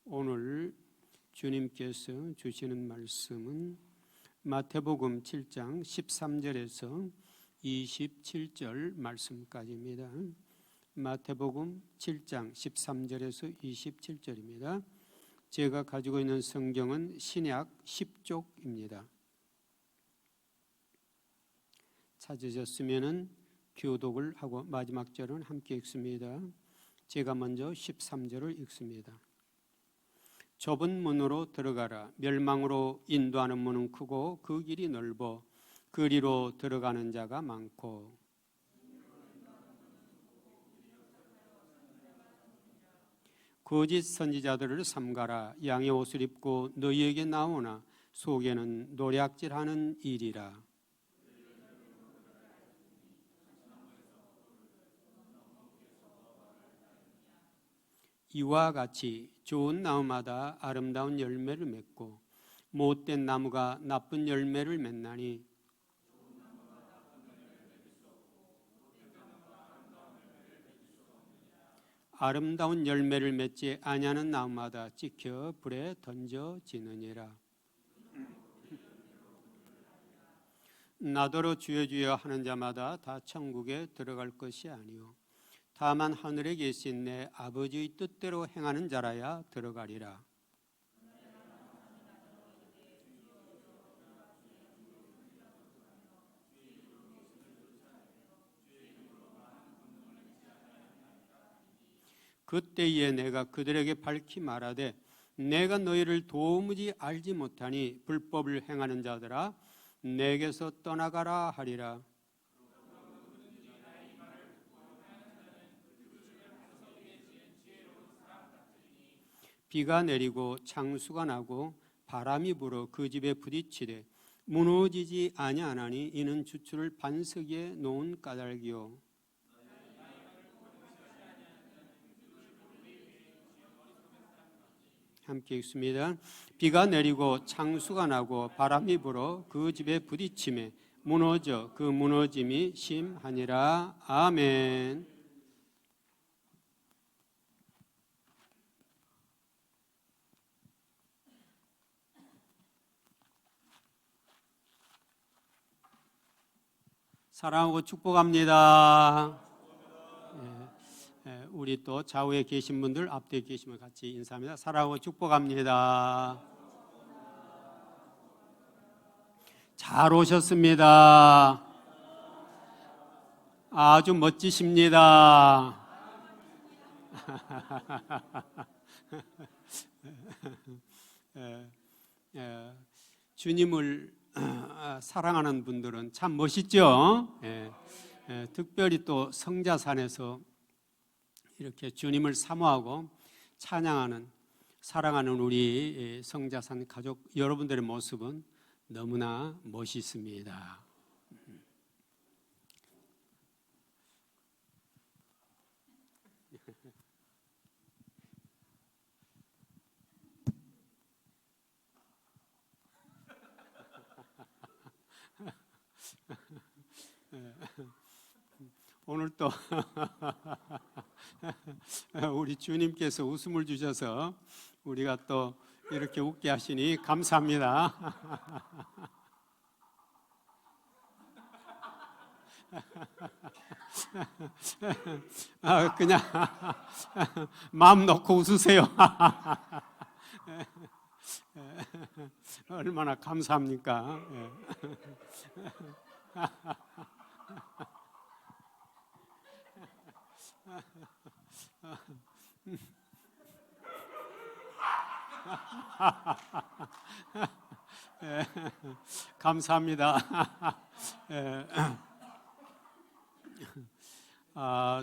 오늘 주님께서 주시는 말씀은 마태복음 7장 13절에서 27절 말씀까지입니다. 마태복음 7장 13절에서 27절입니다. 제가 가지고 있는 성경은 신약 10쪽입니다. 찾으셨으면 교독을 하고 마지막 절은 함께 읽습니다. 제가 먼저 13절을 읽습니다. 좁은 문으로 들어가라. 멸망으로 인도하는 문은 크고 그 길이 넓어 그리로 들어가는 자가 많고 거짓 선지자들을 삼가라. 양의 옷을 입고 너희에게 나오나 속에는 노략질하는 일이라. 이와 같이 좋은 나무마다 아름다운 열매를 맺고 못된 나무가 나쁜 열매를 맺나니 아름다운 열매를 맺지 아니하는 나무마다 찍혀 불에 던져지느니라. 나더러 주여 주여 하는 자마다 다 천국에 들어갈 것이 아니요 다만 하늘에 계신 내 아버지의 뜻대로 행하는 자라야 들어가리라. 그때에 내가 그들에게 밝히 말하되 내가 너희를 도무지 알지 못하니 불법을 행하는 자들아 내게서 떠나가라 하리라. 비가 내리고 창수가 나고 바람이 불어 그 집에 부딪히되 무너지지 아니하나니 이는 주추를 반석 위에 놓은 까닭이요 함께 읽습니다. 비가 내리고 창수가 나고 바람이 불어 그 집에 부딪힘에 무너져 그 무너짐이 심하니라. 아멘. 사랑하고 축복합니다. 우리 또 좌우에 계신 분들 앞뒤에 계시면 같이 인사합니다. 사랑하고 축복합니다. 잘 오셨습니다. 아주 멋지십니다. 주님을 사랑하는 분들은 참 멋있죠. 특별히 또 성자산에서 이렇게 주님을 사모하고 찬양하는 사랑하는 우리 성자산 가족 여러분들의 모습은 너무나 멋있습니다. 오늘 또 우리 주님께서 웃음을 주셔서 우리가 또 이렇게 웃게 하시니 감사합니다. 그냥 마음 놓고 웃으세요. 얼마나 감사합니까? 감사합니다.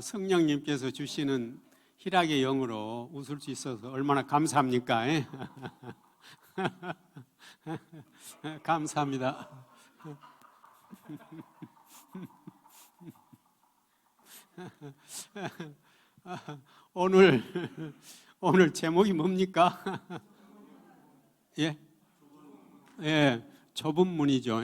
성령님께서 주시는 희락의 영으로 웃을 수 있어서 얼마나 감사합니까? 감사합니다. 오늘 제목이 뭡니까? 예? 예, 좁은 문이죠.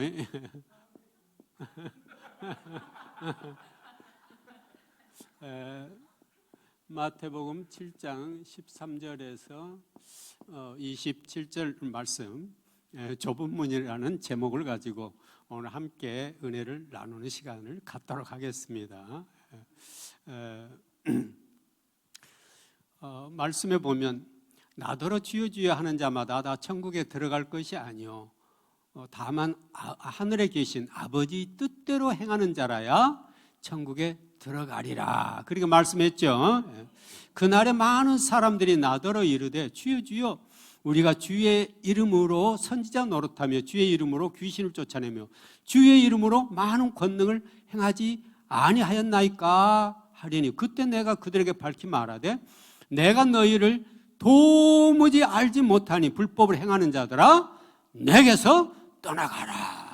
마태복음 7장 13절에서 27절 말씀, 좁은 문이라는 제목을 가지고 오늘 함께 은혜를 나누는 시간을 갖도록 하겠습니다. 말씀에 보면 나더러 주여 주여 하는 자마다 다 천국에 들어갈 것이 아니요 다만 하늘에 계신 아버지 뜻대로 행하는 자라야 천국에 들어가리라. 그리고 말씀했죠. 그날에 많은 사람들이 나더러 이르되 주여 주여 우리가 주의 이름으로 선지자 노릇하며 주의 이름으로 귀신을 쫓아내며 주의 이름으로 많은 권능을 행하지 아니하였나이까 하리니 그때 내가 그들에게 밝히 말하되 내가 너희를 도무지 알지 못하니 불법을 행하는 자들아 내게서 떠나가라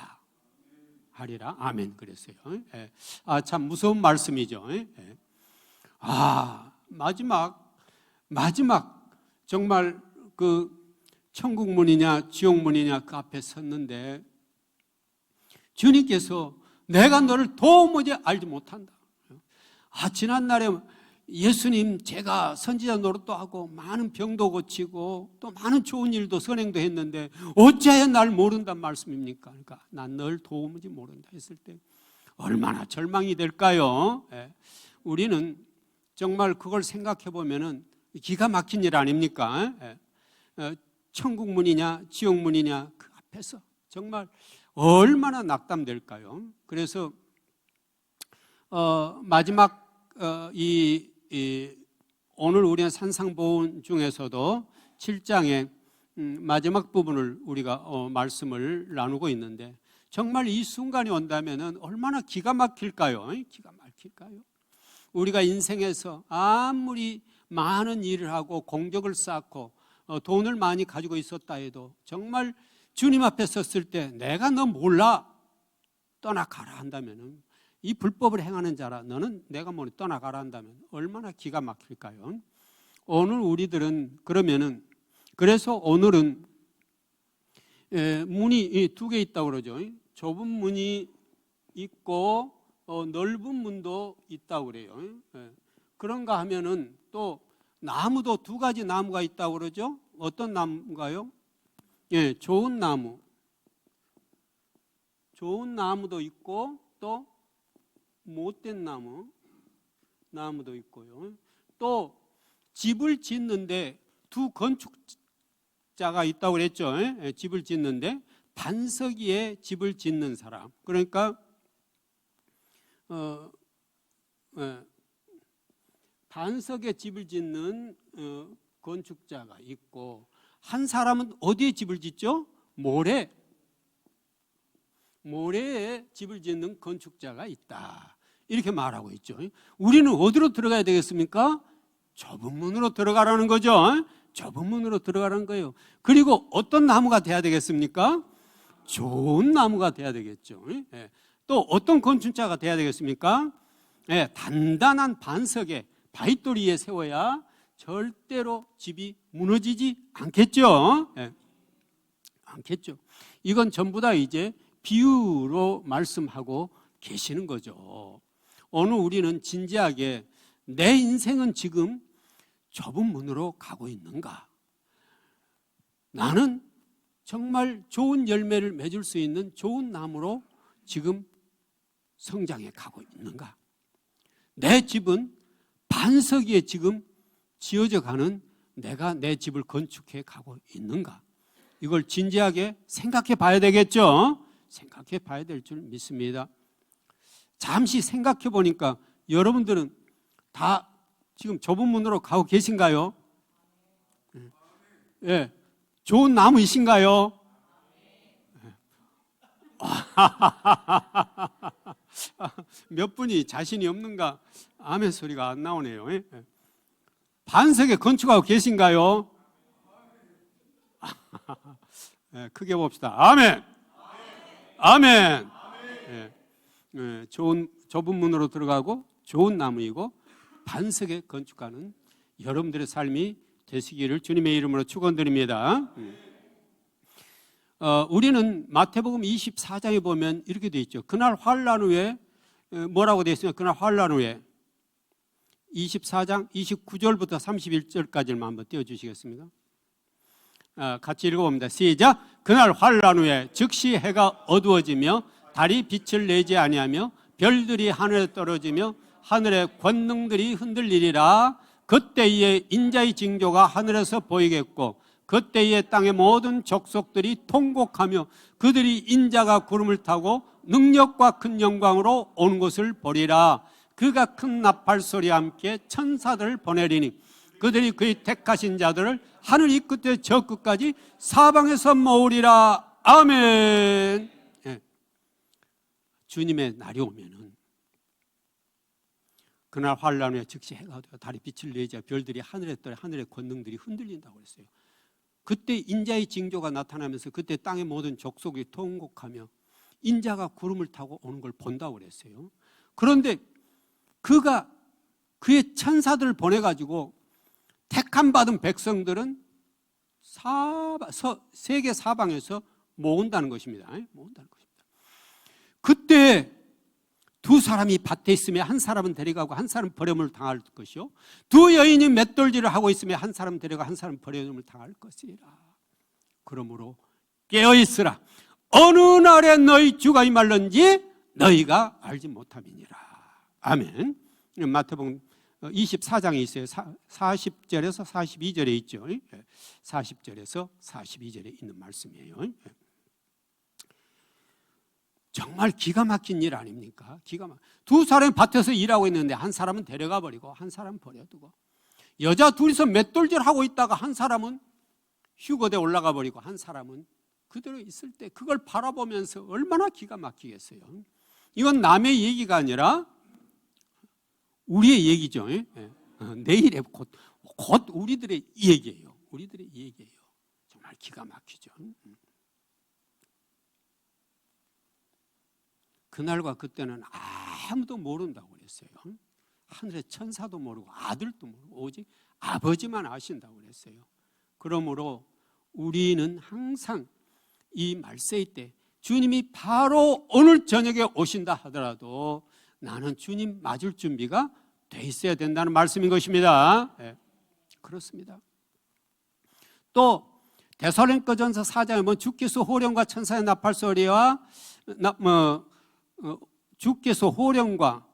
하리라. 아멘. 그랬어요. 참 무서운 말씀이죠. 마지막 정말 그 천국문이냐 지옥문이냐 그 앞에 섰는데 주님께서 내가 너를 도무지 알지 못한다. 지난날에 예수님 제가 선지자 노릇도 하고 많은 병도 고치고 또 많은 좋은 일도 선행도 했는데 어찌하여 날 모른단 말씀입니까? 그러니까 난 널 도무지 모른다 했을 때 얼마나 절망이 될까요? 우리는 정말 그걸 생각해 보면은 기가 막힌 일 아닙니까? 천국문이냐 지옥문이냐 그 앞에서 정말 얼마나 낙담될까요? 그래서 마지막 오늘 우리는 산상보훈 중에서도 7장의 마지막 부분을 우리가 말씀을 나누고 있는데 정말 이 순간이 온다면 얼마나 기가 막힐까요? 기가 막힐까요? 우리가 인생에서 아무리 많은 일을 하고 공적을 쌓고 돈을 많이 가지고 있었다 해도 정말 주님 앞에 섰을 때 내가 너 몰라 떠나가라 한다면 이 불법을 행하는 자라 너는 내가 뭐니 떠나가라 한다면 얼마나 기가 막힐까요? 오늘 우리들은 그러면은 그래서 오늘은 문이 두 개 있다고 그러죠. 좁은 문이 있고 넓은 문도 있다고 그래요. 그런가 하면은 또 나무도 두 가지 나무가 있다고 그러죠. 어떤 나무인가요? 좋은 나무. 좋은 나무도 있고 또 못된 나무도 있고요. 또 집을 짓는데 두 건축자가 있다고 그랬죠. 집을 짓는데 반석 위에 집을 짓는 사람. 그러니까 반석에 집을 짓는 건축자가 있고 한 사람은 어디에 집을 짓죠? 모래에 집을 짓는 건축자가 있다. 이렇게 말하고 있죠. 우리는 어디로 들어가야 되겠습니까? 좁은 문으로 들어가라는 거죠. 좁은 문으로 들어가라는 거예요. 그리고 어떤 나무가 돼야 되겠습니까? 좋은 나무가 돼야 되겠죠. 또 어떤 건축자가 돼야 되겠습니까? 단단한 반석에 바위돌 위에 세워야 절대로 집이 무너지지 않겠죠. 않겠죠. 이건 전부 다 이제 비유로 말씀하고 계시는 거죠. 오늘 우리는 진지하게 내 인생은 지금 좁은 문으로 가고 있는가? 나는 정말 좋은 열매를 맺을 수 있는 좋은 나무로 지금 성장해 가고 있는가? 내 집은 반석 위에 지금 지어져 가는 내가 내 집을 건축해 가고 있는가? 이걸 진지하게 생각해 봐야 되겠죠? 생각해 봐야 될 줄 믿습니다. 잠시 생각해 보니까 여러분들은 다 지금 좁은 문으로 가고 계신가요? 좋은 나무이신가요? 몇 분이 자신이 없는가? 아멘 소리가 안 나오네요. 반석에 건축하고 계신가요? 크게 봅시다. 아멘. 아멘. 좁은 문으로 들어가고 좋은 나무이고 반석에 건축하는 여러분들의 삶이 되시기를 주님의 이름으로 축원드립니다. 우리는 마태복음 24장에 보면 이렇게 되어 있죠. 그날 환난 후에 뭐라고 되어 있습니까? 그날 환난 후에 24장 29절부터 31절까지만 한번 띄워주시겠습니까? 같이 읽어봅니다. 시작. 그날 환란 후에 즉시 해가 어두워지며 달이 빛을 내지 아니하며 별들이 하늘에 떨어지며 하늘의 권능들이 흔들리리라. 그때에 인자의 징조가 하늘에서 보이겠고 그때에 땅의 모든 족속들이 통곡하며 그들이 인자가 구름을 타고 능력과 큰 영광으로 오는 것을 보리라. 그가 큰 나팔 소리와 함께 천사들을 보내리니 그들이 그의 택하신 자들을 하늘 이 끝에 저 끝까지 사방에서 모으리라. 아멘. 예. 주님의 날이 오면은 그날 환란 후에 즉시 해가 되어 달이 빛을 내자 별들이 하늘에 떠 하늘의 권능들이 흔들린다고 그랬어요. 그때 인자의 징조가 나타나면서 그때 땅의 모든 족속이 통곡하며 인자가 구름을 타고 오는 걸 본다고 그랬어요. 그런데 그가 그의 천사들을 보내가지고 택함 받은 백성들은 세계 사방에서 모은다는 것입니다. 모은다는 것입니다. 그때 두 사람이 밭에 있으면 한 사람은 데려가고 한 사람은 버림을 당할 것이요. 두 여인이 맷돌질을 하고 있으면 한 사람 데려가 한 사람 버림을 당할 것이라. 그러므로 깨어있으라. 어느 날에 너희 주가 임할는지 너희가 알지 못함이니라. 아멘. 마태복음 24장에 있어요. 40절에서 42절에 있죠. 40절에서 42절에 있는 말씀이에요. 정말 기가 막힌 일 아닙니까? 두 사람이 밭에서 일하고 있는데 한 사람은 데려가 버리고 한 사람은 버려두고 여자 둘이서 맷돌질하고 있다가 한 사람은 휴거대 올라가 버리고 한 사람은 그대로 있을 때 그걸 바라보면서 얼마나 기가 막히겠어요. 이건 남의 얘기가 아니라 우리의 얘기죠. 내일에 곧 우리들의 얘기예요. 우리들의 얘기예요. 정말 기가 막히죠. 그날과 그때는 아무도 모른다고 그랬어요. 하늘의 천사도 모르고 아들도 모르고 오직 아버지만 아신다고 그랬어요. 그러므로 우리는 항상 이 말세의 때 주님이 바로 오늘 저녁에 오신다 하더라도 나는 주님 맞을 준비가 돼 있어야 된다는 말씀인 것입니다. 네, 그렇습니다. 또 데살로니가전서 4장에 보면 주께서 호령과 천사의 나팔 소리와 주께서 호령과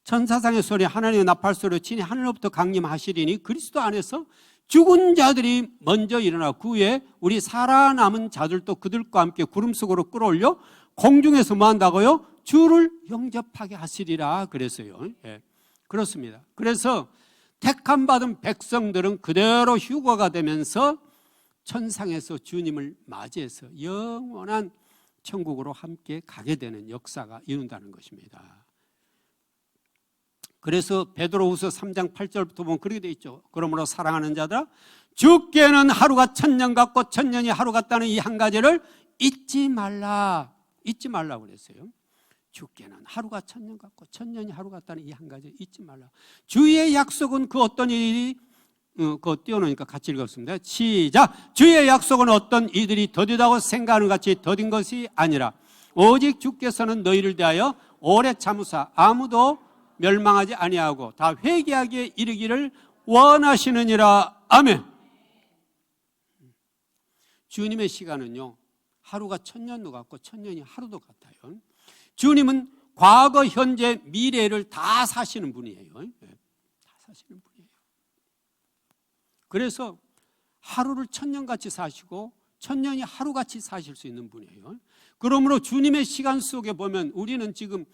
천사장의 소리 하나님의 나팔 소리로 친히 하늘로부터 강림하시리니 그리스도 안에서 죽은 자들이 먼저 일어나 그 후에 우리 살아남은 자들도 그들과 함께 구름 속으로 끌어올려 공중에서 뭐 한다고요? 주를 영접하게 하시리라 그랬어요. 예, 그렇습니다. 그래서 택함 받은 백성들은 그대로 휴거가 되면서 천상에서 주님을 맞이해서 영원한 천국으로 함께 가게 되는 역사가 이룬다는 것입니다. 그래서 베드로후서 3장 8절부터 보면 그렇게 돼 있죠. 그러므로 사랑하는 자들아 주께는 하루가 1000년 같고 1000년이 하루 같다는 이 한 가지를 잊지 말라 그랬어요. 주께는 하루가 1000년 같고 1000년이 하루 같다는 이 한 가지를 잊지 말라. 주의 약속은 그 어떤 일이 그거 띄워놓으니까 같이 읽었습니다. 시작. 주의 약속은 어떤 이들이 더디다고 생각하는 같이 더딘 것이 아니라 오직 주께서는 너희를 대하여 오래 참으사 아무도 멸망하지 아니하고 다 회개하기에 이르기를 원하시느니라. 아멘. 주님의 시간은요 하루가 1000년도 같고 1000년이 하루도 같아요. 주님은 과거, 현재, 미래를 다 사시는 분이에요. 다 사시는 분이에요. 그래서 하루를 1000년같이 사시고 1000년이 하루같이 사실 수 있는 분이에요. 그러므로 주님의 시간 속에 보면 우리는 지금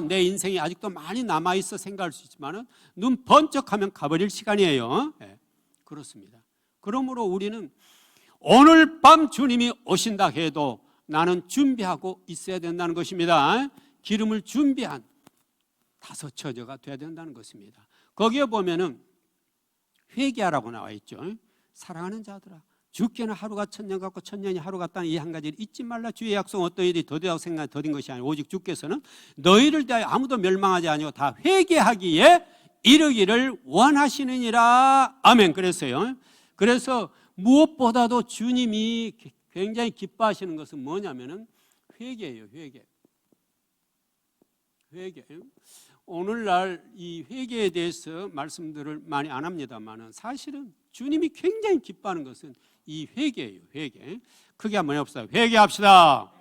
내 인생이 아직도 많이 남아있어 생각할 수 있지만 눈 번쩍하면 가버릴 시간이에요. 네, 그렇습니다. 그러므로 우리는 오늘 밤 주님이 오신다 해도 나는 준비하고 있어야 된다는 것입니다. 기름을 준비한 5 처자가 돼야 된다는 것입니다. 거기에 보면은 회개하라고 나와 있죠. 사랑하는 자들아 주께는 하루가 1000년 같고 1000년이 하루 같다는 이 한 가지를 잊지 말라. 주의 약속은 어떤 일이 더디다고 생각해 더딘 것이 아니라 오직 주께서는 너희를 대하여 아무도 멸망하지 아니고 다 회개하기에 이르기를 원하시느니라. 아멘. 그랬어요. 그래서 무엇보다도 주님이 굉장히 기뻐하시는 것은 뭐냐면은 회개예요. 회개. 오늘날 이 회개에 대해서 말씀들을 많이 안 합니다만 사실은 주님이 굉장히 기뻐하는 것은 이 회개예요. 회개. 크게 한번 해봅시다. 회개합시다.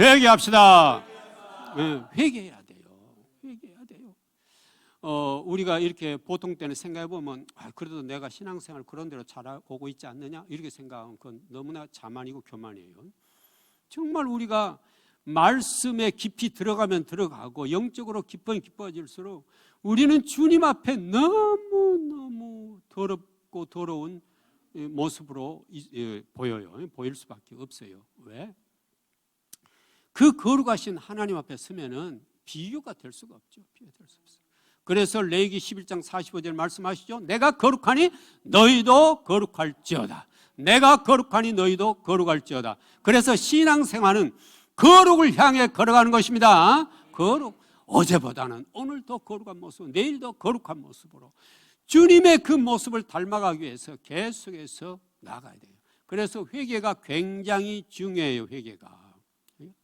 회개합시다. 네, 회개해야 돼요. 회개해야 돼요. 우리가 이렇게 보통 때는 생각해 보면 그래도 내가 신앙생활 그런 대로 잘하고 있지 않느냐 이렇게 생각하면 그건 너무나 자만이고 교만이에요. 정말 우리가 말씀에 깊이 들어가면 들어가고 영적으로 깊어질수록 우리는 주님 앞에 너무너무 더럽고 더러운 모습으로 보여요. 보일 수밖에 없어요. 왜? 그 거룩하신 하나님 앞에 서면은 비교가 될 수가 없죠. 비교가 될 수 없어요. 그래서 레위기 11장 45절 말씀하시죠. 내가 거룩하니 너희도 거룩할지어다. 내가 거룩하니 너희도 거룩할지어다. 그래서 신앙생활은 거룩을 향해 걸어가는 것입니다. 거룩. 어제보다는 오늘 더 거룩한 모습, 내일 더 거룩한 모습으로 주님의 그 모습을 닮아가기 위해서 계속해서 나아가야 돼요. 그래서 회개가 굉장히 중요해요. 회개가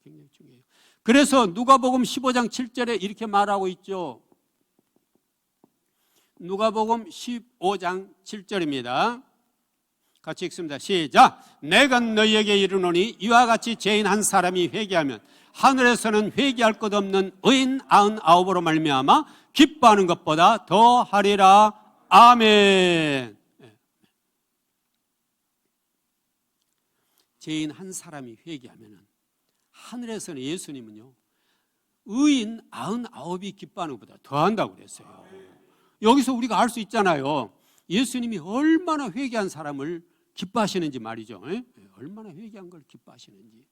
굉장히 중요해요. 그래서 누가복음 15장 7절에 이렇게 말하고 있죠. 누가복음 15장 7절입니다. 같이 읽습니다. 시작. 내가 너희에게 이르노니 이와 같이 죄인 한 사람이 회개하면 하늘에서는 회개할 것 없는 의인 99으로 말미암아 기뻐하는 것보다 더 하리라. 아멘. 죄인 한 사람이 회개하면 하늘에서는 예수님은요 의인 99이 기뻐하는 것보다 더 한다고 그랬어요. 여기서 우리가 알 수 있잖아요. 예수님이 얼마나 회개한 사람을 기뻐하시는지 말이죠. 얼마나 회개한 걸 기뻐하시는지.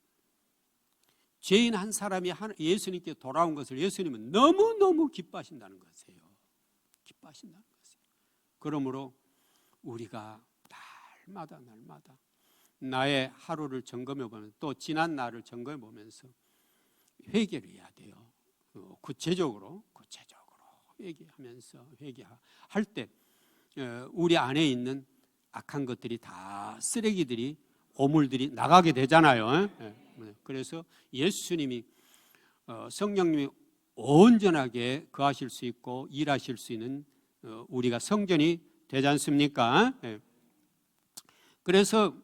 죄인 한 사람이 예수님께 돌아온 것을 예수님은 너무너무 기뻐하신다는 것이에요. 기뻐하신다는 것이에요. 그러므로 우리가 날마다 나의 하루를 점검해 보면 또 지난 날을 점검해 보면서 회개를 해야 돼요. 구체적으로 회개하면서 회개할 때 우리 안에 있는 악한 것들이 다 쓰레기들이 오물들이 나가게 되잖아요. 그래서 예수님이 성령님이 온전하게 거하실 수 있고 일하실 수 있는 우리가 성전이 되지 않습니까? 그래서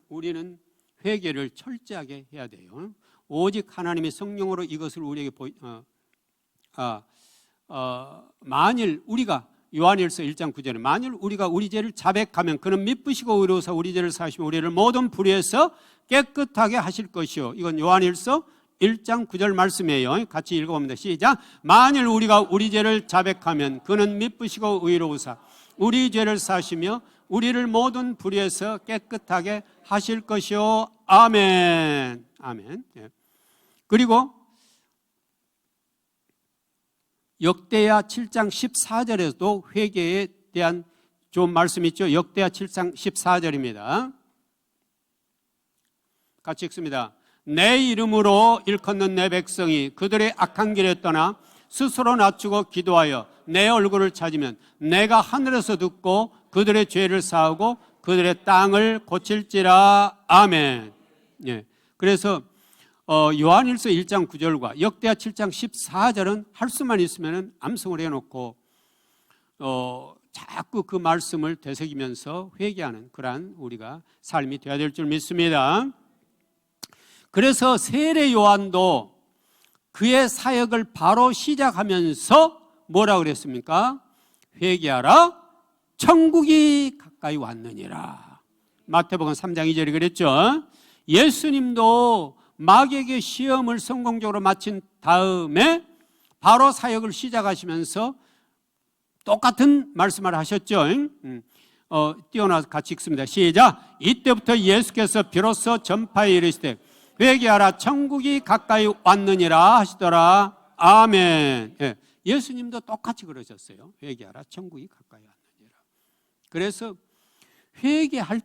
우리는 회개를 철저하게 해야 돼요. 오직 하나님의 성령으로 이것을 우리에게 만일 우리가 요한일서 1장 9절에 만일 우리가 우리 죄를 자백하면 그는 미쁘시고 의로우사 우리 죄를 사하시며 우리를 모든 불의에서 깨끗하게 하실 것이요. 이건 요한일서 1장 9절 말씀이에요. 같이 읽어봅니다. 시작. 만일 우리가 우리 죄를 자백하면 그는 미쁘시고 의로우사 우리 죄를 사하시며 우리를 모든 불의에서 깨끗하게 하실 것이요. 아멘. 아멘. 그리고 역대하 7장 14절에도 회개에 대한 좋은 말씀이 있죠. 역대하 7장 14절입니다. 같이 읽습니다. 내 이름으로 일컫는 내 백성이 그들의 악한 길에 떠나 스스로 낮추고 기도하여 내 얼굴을 찾으면 내가 하늘에서 듣고 그들의 죄를 사하고 그들의 땅을 고칠지라. 아멘. 그래서 요한일서 1장 9절과 역대하 7장 14절은 할 수만 있으면 암송을 해놓고 자꾸 그 말씀을 되새기면서 회개하는 그러한 우리가 삶이 되어야 될 줄 믿습니다. 그래서 세례 요한도 그의 사역을 바로 시작하면서 뭐라고 그랬습니까? 회개하라 천국이 가까이 왔느니라. 마태복음 3장 2절이 그랬죠. 예수님도 마귀에게 시험을 성공적으로 마친 다음에 바로 사역을 시작하시면서 똑같은 말씀을 하셨죠. 띄어나서 같이 읽습니다. 시작. 이때부터 예수께서 비로소 전파에 이르시되 회개하라 천국이 가까이 왔느니라 하시더라. 아멘. 예수님도 똑같이 그러셨어요. 회개하라 천국이 가까이 왔느니라. 그래서 회개할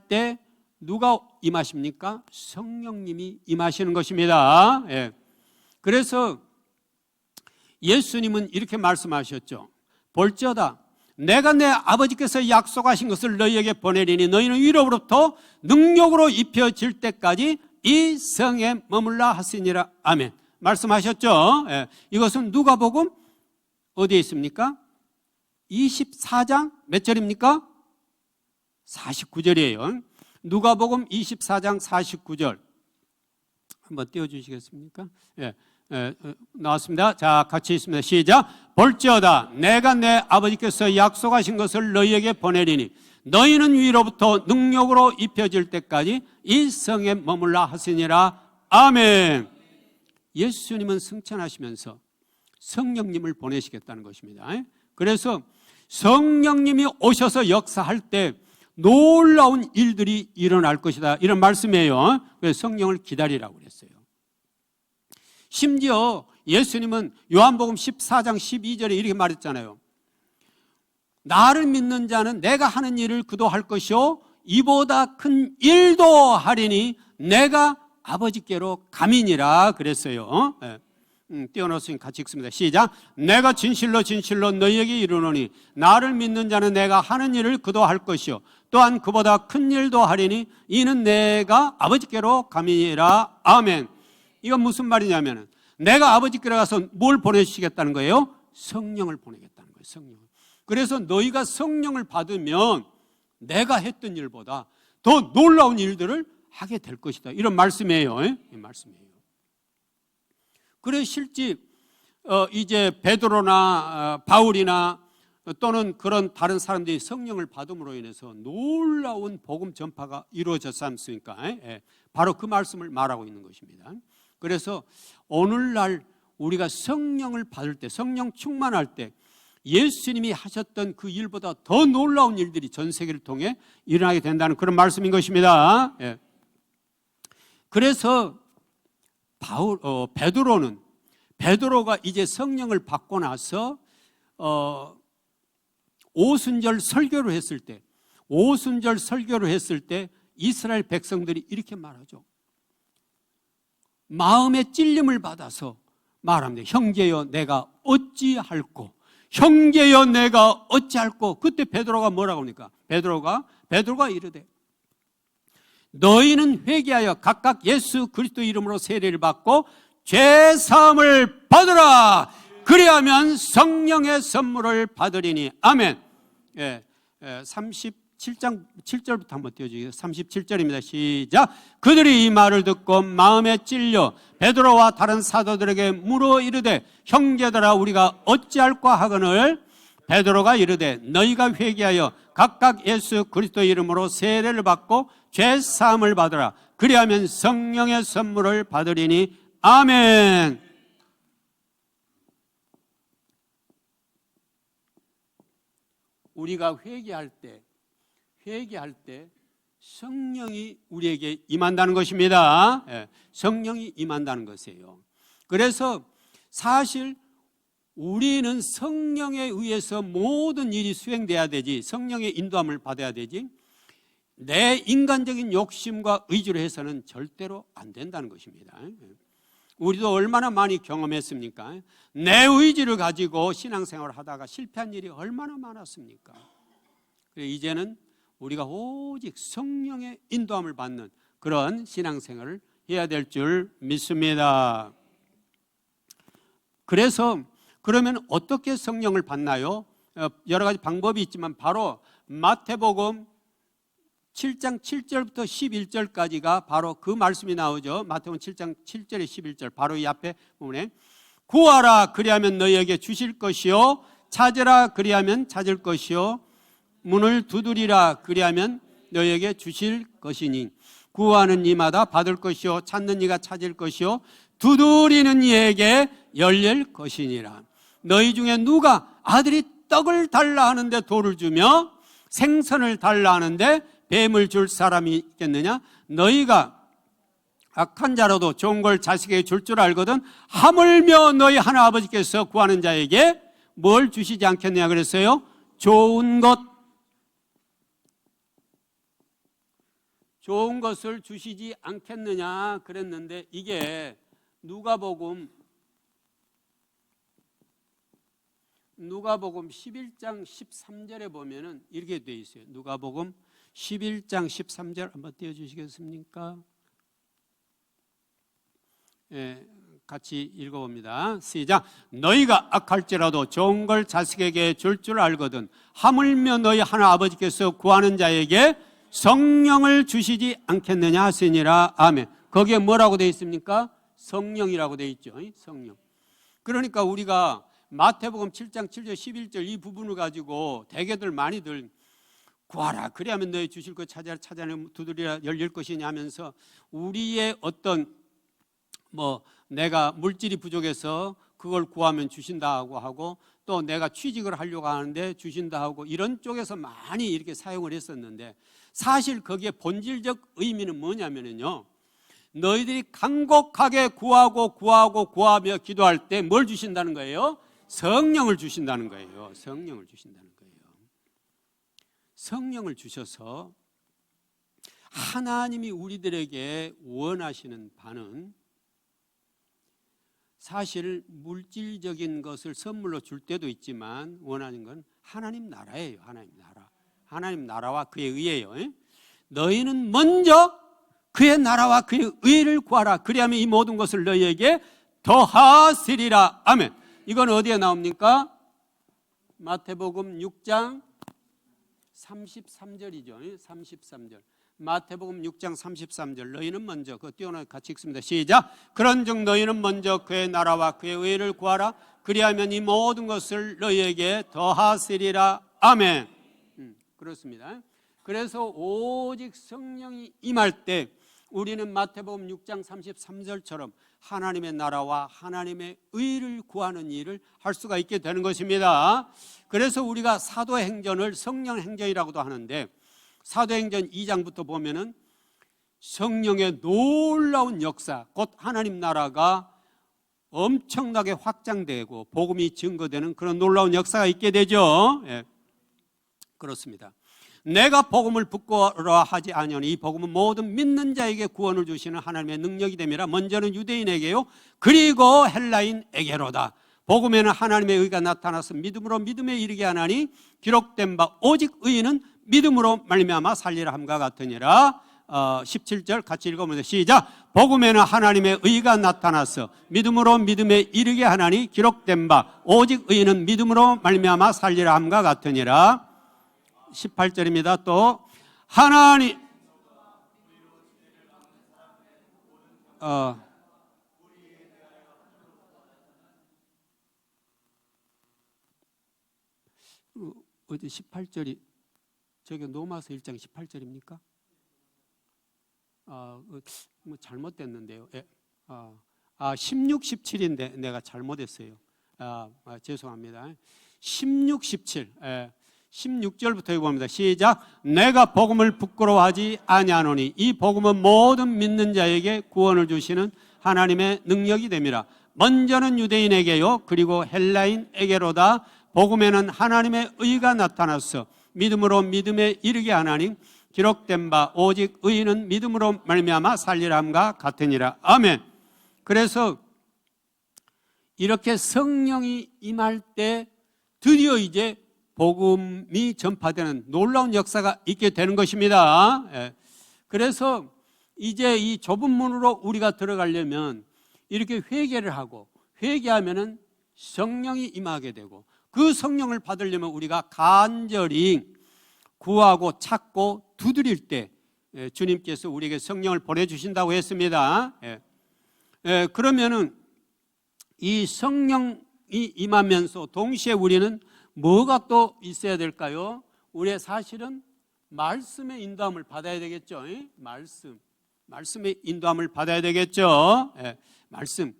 때 누가 임하십니까? 성령님이 임하시는 것입니다. 그래서 예수님은 이렇게 말씀하셨죠. 볼지어다 내가 내 아버지께서 약속하신 것을 너희에게 보내리니 너희는 위로부터 능력으로 입혀질 때까지 이 성에 머물라 하시니라. 아멘. 말씀하셨죠? 예. 이것은 누가복음 어디에 있습니까? 24장 몇 절입니까? 49절이에요. 누가복음 24장 49절 한번 띄워주시겠습니까? 예, 나왔습니다. 자, 같이 있습니다. 시작. 볼지어다 내가 내 아버지께서 약속하신 것을 너희에게 보내리니 너희는 위로부터 능력으로 입혀질 때까지 이 성에 머물라 하시니라. 아멘. 예수님은 승천하시면서 성령님을 보내시겠다는 것입니다. 그래서 성령님이 오셔서 역사할 때 놀라운 일들이 일어날 것이다, 이런 말씀이에요. 그래서 성령을 기다리라고 그랬어요. 심지어 예수님은 요한복음 14장 12절에 이렇게 말했잖아요. 나를 믿는 자는 내가 하는 일을 그도 할 것이요 이보다 큰 일도 하리니 내가 아버지께로 가미니라 그랬어요. 띄워놓으시면 같이 읽습니다. 시작. 내가 진실로 진실로 너희에게 이르노니 나를 믿는 자는 내가 하는 일을 그도 할 것이요 또한 그보다 큰 일도 하리니 이는 내가 아버지께로 가미니라. 아멘. 이건 무슨 말이냐면 내가 아버지께로 가서 뭘 보내주시겠다는 거예요? 성령을 보내겠다는 거예요. 성령을. 그래서 너희가 성령을 받으면 내가 했던 일보다 더 놀라운 일들을 하게 될 것이다, 이런 말씀이에요. 이 말씀이에요. 그래서 실제 이제 베드로나 바울이나 또는 그런 다른 사람들이 성령을 받음으로 인해서 놀라운 복음 전파가 이루어졌지 않습니까? 바로 그 말씀을 말하고 있는 것입니다. 그래서 오늘날 우리가 성령을 받을 때, 성령 충만할 때 예수님이 하셨던 그 일보다 더 놀라운 일들이 전 세계를 통해 일어나게 된다는 그런 말씀인 것입니다. 그래서 베드로가 이제 성령을 받고 나서 오순절 설교를 했을 때 이스라엘 백성들이 이렇게 말하죠. 마음의 찔림을 받아서 말합니다. 형제여 내가 어찌할꼬, 형제여 내가 어찌할꼬. 그때 베드로가 뭐라고 합니까? 베드로가 이르되 너희는 회개하여 각각 예수 그리스도 이름으로 세례를 받고 죄 사함을 받으라. 그리하면 성령의 선물을 받으리니. 아멘. 37장 7절부터 한번 띄워주세요. 37절입니다. 시작. 그들이 이 말을 듣고 마음에 찔려 베드로와 다른 사도들에게 물어 이르되 형제들아 우리가 어찌할까 하거늘 베드로가 이르되 너희가 회개하여 각각 예수 그리스도 이름으로 세례를 받고 죄 사함을 받으라. 그리하면 성령의 선물을 받으리니. 아멘. 우리가 회개할 때 성령이 우리에게 임한다는 것입니다. 성령이 임한다는 것이에요. 그래서 사실 우리는 성령에 의해서 모든 일이 수행돼야 되지, 성령의 인도함을 받아야 되지, 내 인간적인 욕심과 의지로 해서는 절대로 안 된다는 것입니다. 우리도 얼마나 많이 경험했습니까? 내 의지를 가지고 신앙생활을 하다가 실패한 일이 얼마나 많았습니까? 이제는 우리가 오직 성령의 인도함을 받는 그런 신앙생활을 해야 될 줄 믿습니다. 그래서 그러면 어떻게 성령을 받나요? 여러 가지 방법이 있지만 바로 마태복음 7장 7절부터 11절까지가 바로 그 말씀이 나오죠. 마태복음 7장 7절에 11절 바로 이 앞에 부분에 구하라 그리하면 너희에게 주실 것이요 찾으라 그리하면 찾을 것이요 문을 두드리라 그리하면 너희에게 주실 것이니 구하는 이마다 받을 것이요 찾는 이가 찾을 것이요 두드리는 이에게 열릴 것이니라. 너희 중에 누가 아들이 떡을 달라 하는데 돌을 주며 생선을 달라 하는데 뱀을 줄 사람이 있겠느냐? 너희가 악한 자라도 좋은 걸 자식에게 줄 줄 알거든 하물며 너희 하나 아버지께서 구하는 자에게 뭘 주시지 않겠느냐 그랬어요? 좋은 것을 주시지 않겠느냐 그랬는데 이게 누가복음 11장 13절에 보면은 이렇게 되어 있어요. 누가복음 11장 13절 한번 띄워주시겠습니까? 같이 읽어봅니다. 시작. 너희가 악할지라도 좋은 걸 자식에게 줄 줄 알거든 하물며 너희 하늘 아버지께서 구하는 자에게 성령을 주시지 않겠느냐 하시니라. 아멘. 거기에 뭐라고 되어 있습니까? 성령이라고 되어 있죠. 성령. 그러니까 우리가 마태복음 7장 7절 11절 이 부분을 가지고 대개들 많이들 구하라 그리하면 너희 주실 것 찾아라 두드리라 열릴 것이냐 하면서 우리의 어떤 내가 물질이 부족해서 그걸 구하면 주신다고 하고 또 내가 취직을 하려고 하는데 주신다 하고 이런 쪽에서 많이 이렇게 사용을 했었는데 사실 거기에 본질적 의미는 뭐냐면요, 너희들이 간곡하게 구하며 기도할 때 뭘 주신다는 거예요? 성령을 주신다는 거예요. 성령을 주신다는 거예요. 성령을 주셔서 하나님이 우리들에게 원하시는 바는 사실 물질적인 것을 선물로 줄 때도 있지만 원하는 건 하나님 나라예요. 하나님 나라. 하나님 나라와 그의 의예요. 너희는 먼저 그의 나라와 그의 의를 구하라. 그리하면 이 모든 것을 너희에게 더하시리라. 아멘. 이건 어디에 나옵니까? 마태복음 6장 33절이죠. 33절. 마태복음 6장 33절. 너희는 먼저 그거 띄워놔 같이 읽습니다. 시작. 그런즉 너희는 먼저 그의 나라와 그의 의를 구하라. 그리하면 이 모든 것을 너희에게 더하시리라. 아멘. 그렇습니다. 그래서 오직 성령이 임할 때 우리는 마태복음 6장 33절처럼 하나님의 나라와 하나님의 의를 구하는 일을 할 수가 있게 되는 것입니다. 그래서 우리가 사도행전을 성령행전이라고도 하는데 사도행전 2장부터 보면은 성령의 놀라운 역사, 곧 하나님 나라가 엄청나게 확장되고 복음이 증거되는 그런 놀라운 역사가 있게 되죠. 예. 그렇습니다. 내가 복음을 부끄러워하지 아니하니 이 복음은 모든 믿는 자에게 구원을 주시는 하나님의 능력이 됨이라. 먼저는 유대인에게요 그리고 헬라인에게로다. 복음에는 하나님의 의가 나타나서 믿음으로 믿음에 이르게 하나니 기록된 바 오직 의인은 믿음으로 말미암아 살리라 함과 같으니라. 17절 같이 읽어보면 시작. 복음에는 하나님의 의가 나타나서 믿음으로 믿음에 이르게 하나니 기록된 바 오직 의인은 믿음으로 말미암아 살리라 함과 같으니라. 18절입니다. 또 하나님 어디 18절이 저기 로마서 1장 18절입니까? 뭐 잘못됐는데요. 16, 17인데 내가 잘못했어요. 죄송합니다. 16, 17. 16절부터 읽어봅니다. 시작. 내가 복음을 부끄러워하지 아니하노니 이 복음은 모든 믿는 자에게 구원을 주시는 하나님의 능력이 됨이라. 먼저는 유대인에게요 그리고 헬라인에게로다. 복음에는 하나님의 의가 나타나서 믿음으로 믿음에 이르게 하나니 기록된 바 오직 의인은 믿음으로 말미암아 살리람과 같으니라. 아멘. 그래서 이렇게 성령이 임할 때 드디어 이제 복음이 전파되는 놀라운 역사가 있게 되는 것입니다. 그래서 이제 이 좁은 문으로 우리가 들어가려면 이렇게 회개를 하고 회개하면은 성령이 임하게 되고 그 성령을 받으려면 우리가 간절히 구하고 찾고 두드릴 때 주님께서 우리에게 성령을 보내주신다고 했습니다. 그러면은 이 성령이 임하면서 동시에 우리는 뭐가 또 있어야 될까요? 우리의 사실은 말씀의 인도함을 받아야 되겠죠. 말씀의 인도함을 받아야 되겠죠. 말씀.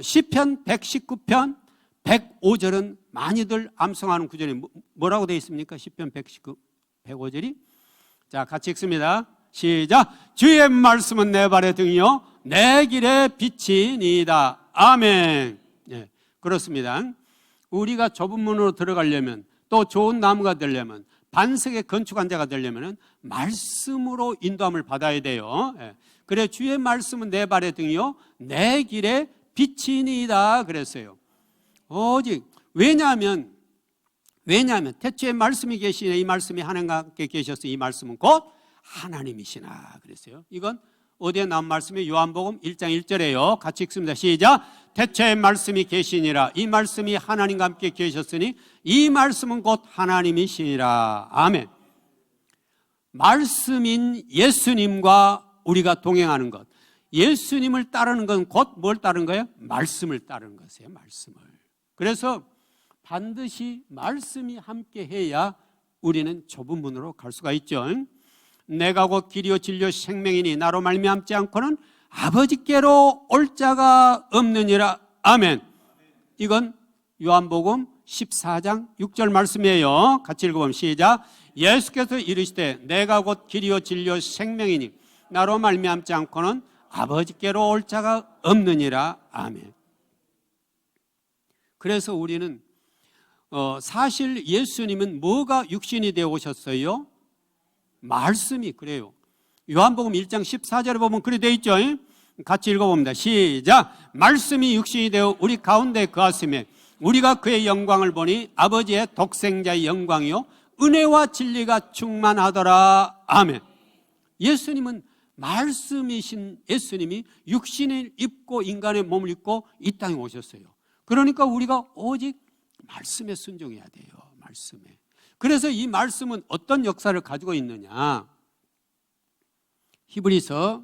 시편 119편 105절은 많이들 암송하는 구절이 뭐라고 되어 있습니까? 시편 105절이 자 같이 읽습니다. 시작. 주의 말씀은 내 발의 등이요 내 길의 빛이니이다. 아멘. 그렇습니다. 우리가 좁은 문으로 들어가려면 또 좋은 나무가 되려면 반석의 건축한 자가 되려면 말씀으로 인도함을 받아야 돼요. 그래 주의 말씀은 내 발의 등이요 내 길의 빛이니이다 그랬어요. 오직 왜냐하면 태초에 말씀이 계시네. 이 말씀이 하나님과 함께 계셔서 이 말씀은 곧 하나님이시나 그랬어요. 이건 어디에 나온 말씀이 요한복음 1장 1절에요. 같이 읽습니다. 시작. 태초에 말씀이 계시니라. 이 말씀이 하나님과 함께 계셨으니 이 말씀은 곧 하나님이시니라. 아멘. 말씀인 예수님과 우리가 동행하는 것, 예수님을 따르는 건 곧 뭘 따르는 거예요? 말씀을 따르는 것이에요. 말씀을. 그래서 반드시 말씀이 함께 해야 우리는 좁은 문으로 갈 수가 있죠. 내가 곧 길이요 진리요 생명이니 나로 말미암지 않고는 아버지께로 올 자가 없느니라. 아멘. 이건 요한복음 14장 6절 말씀이에요. 같이 읽어보면 시작. 예수께서 이르시되 내가 곧 길이요 진리요 생명이니 나로 말미암지 않고는 아버지께로 올 자가 없느니라. 아멘. 그래서 우리는 사실 예수님은 뭐가 육신이 되어 오셨어요? 말씀이. 그래요. 요한복음 1장 14절에 보면 그래 되어 있죠. 같이 읽어봅니다. 시작. 말씀이 육신이 되어 우리 가운데 거하시며 우리가 그의 영광을 보니 아버지의 독생자의 영광이요 은혜와 진리가 충만하더라. 아멘. 예수님은 말씀이신 예수님이 육신을 입고 인간의 몸을 입고 이 땅에 오셨어요. 그러니까 우리가 오직 말씀에 순종해야 돼요. 말씀에. 그래서 이 말씀은 어떤 역사를 가지고 있느냐. 히브리서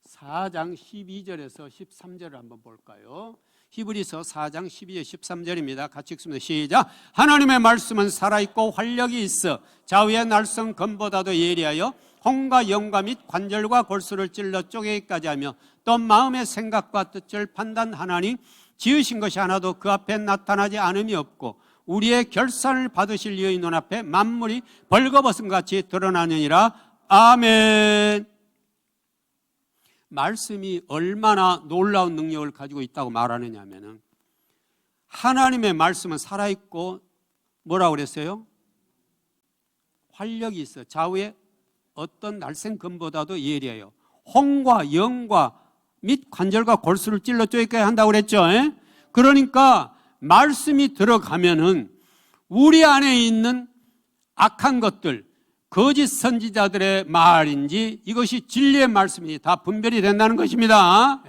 4장 12절에서 13절을 한번 볼까요? 히브리서 4장 12절 13절입니다. 같이 읽습니다. 시작. 하나님의 말씀은 살아있고 활력이 있어 좌우의 날선 검보다도 예리하여 혼과 영과 및 관절과 골수를 찔러 쪼개기까지 하며 또 마음의 생각과 뜻을 판단하나니 지으신 것이 하나도 그 앞에 나타나지 않음이 없고 우리의 결산을 받으실 이의 눈앞에 만물이 벌거벗은 같이 드러나느니라. 아멘. 말씀이 얼마나 놀라운 능력을 가지고 있다고 말하느냐 하면은 하나님의 말씀은 살아있고 뭐라고 그랬어요? 활력이 있어. 좌우에 어떤 날쌘 금보다도 예리해요. 혼과 영과 및 관절과 골수를 찔러 쪼개게 한다고 그랬죠. 그러니까 말씀이 들어가면은 우리 안에 있는 악한 것들, 거짓 선지자들의 말인지 이것이 진리의 말씀인지 다 분별이 된다는 것입니다.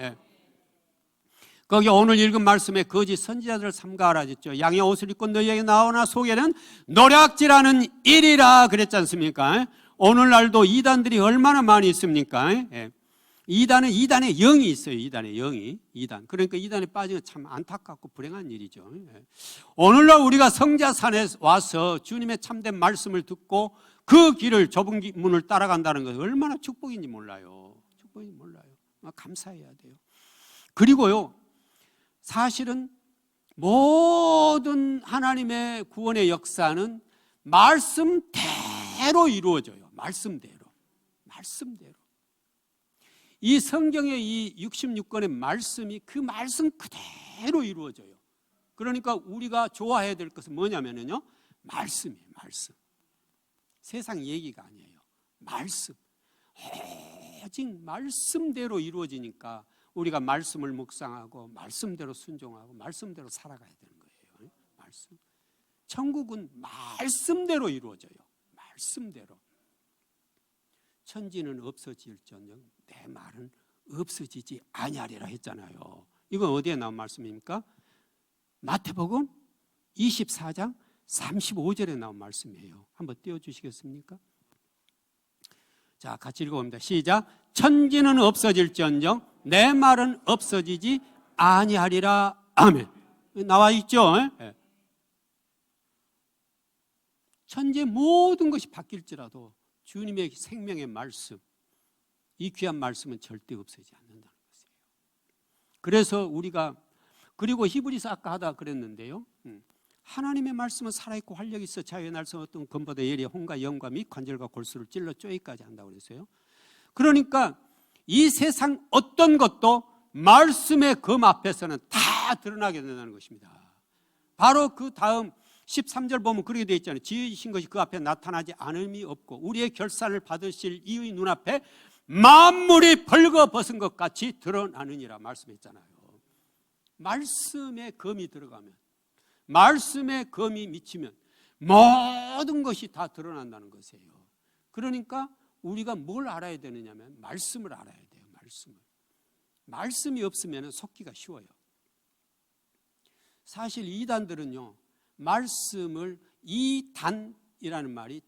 거기 오늘 읽은 말씀에 거짓 선지자들을 삼가하라 했죠. 양의 옷을 입고 너희에게 나오나 속에는 노략질하는 일이라 그랬지 않습니까? 오늘날도 이단들이 얼마나 많이 있습니까? 이단은 이단의 영이 있어요. 이단의 영이. 이단. 그러니까 이단에 빠지면 참 안타깝고 불행한 일이죠. 오늘날 우리가 성자산에 와서 주님의 참된 말씀을 듣고 그 길을 좁은 문을 따라간다는 것은 얼마나 축복인지 몰라요. 축복인지 몰라요. 감사해야 돼요. 그리고요, 사실은 모든 하나님의 구원의 역사는 말씀대로 이루어져요. 말씀대로. 말씀대로. 이 성경의 이 66권의 말씀이 그 말씀 그대로 이루어져요. 그러니까 우리가 좋아해야 될 것은 뭐냐면요, 말씀이에요. 말씀. 세상 얘기가 아니에요. 말씀. 오직 말씀대로 이루어지니까 우리가 말씀을 묵상하고 말씀대로 순종하고 말씀대로 살아가야 되는 거예요. 말씀. 천국은 말씀대로 이루어져요. 말씀대로. 천지는 없어질지언정 내 말은 없어지지 아니하리라 했잖아요. 이건 어디에 나온 말씀입니까? 마태복음 24장 35절에 나온 말씀이에요. 한번 띄워주시겠습니까? 자, 같이 읽어봅니다. 시작. 천지는 없어질지언정 내 말은 없어지지 아니하리라. 아멘. 나와 있죠? 천지의 모든 것이 바뀔지라도 주님의 생명의 말씀, 이 귀한 말씀은 절대 없어지지 않는다는 것이에요. 그래서 우리가, 그리고 히브리서 아까 하다 그랬는데요, 하나님의 말씀은 살아있고 활력이 있어 자유의 날선 어떤 검보다 예리해 혼과 영과 및 관절과 골수를 찔러 쪼개기까지 한다고 그랬어요. 그러니까 이 세상 어떤 것도 말씀의 검 앞에서는 다 드러나게 된다는 것입니다. 바로 그 다음 13절 보면 그렇게 되어 있잖아요. 지으신 것이 그 앞에 나타나지 않음이 없고 우리의 결산을 받으실 이의 눈앞에 만물이 벌거벗은 것 같이 드러나느니라 말씀했잖아요. 말씀의 검이 들어가면, 말씀의 검이 미치면 모든 것이 다 드러난다는 것이에요. 그러니까 우리가 뭘 알아야 되느냐면 말씀을 알아야 돼요. 말씀이 없으면 속기가 쉬워요. 사실 이단들은요, 말씀을, 이단이라는 말이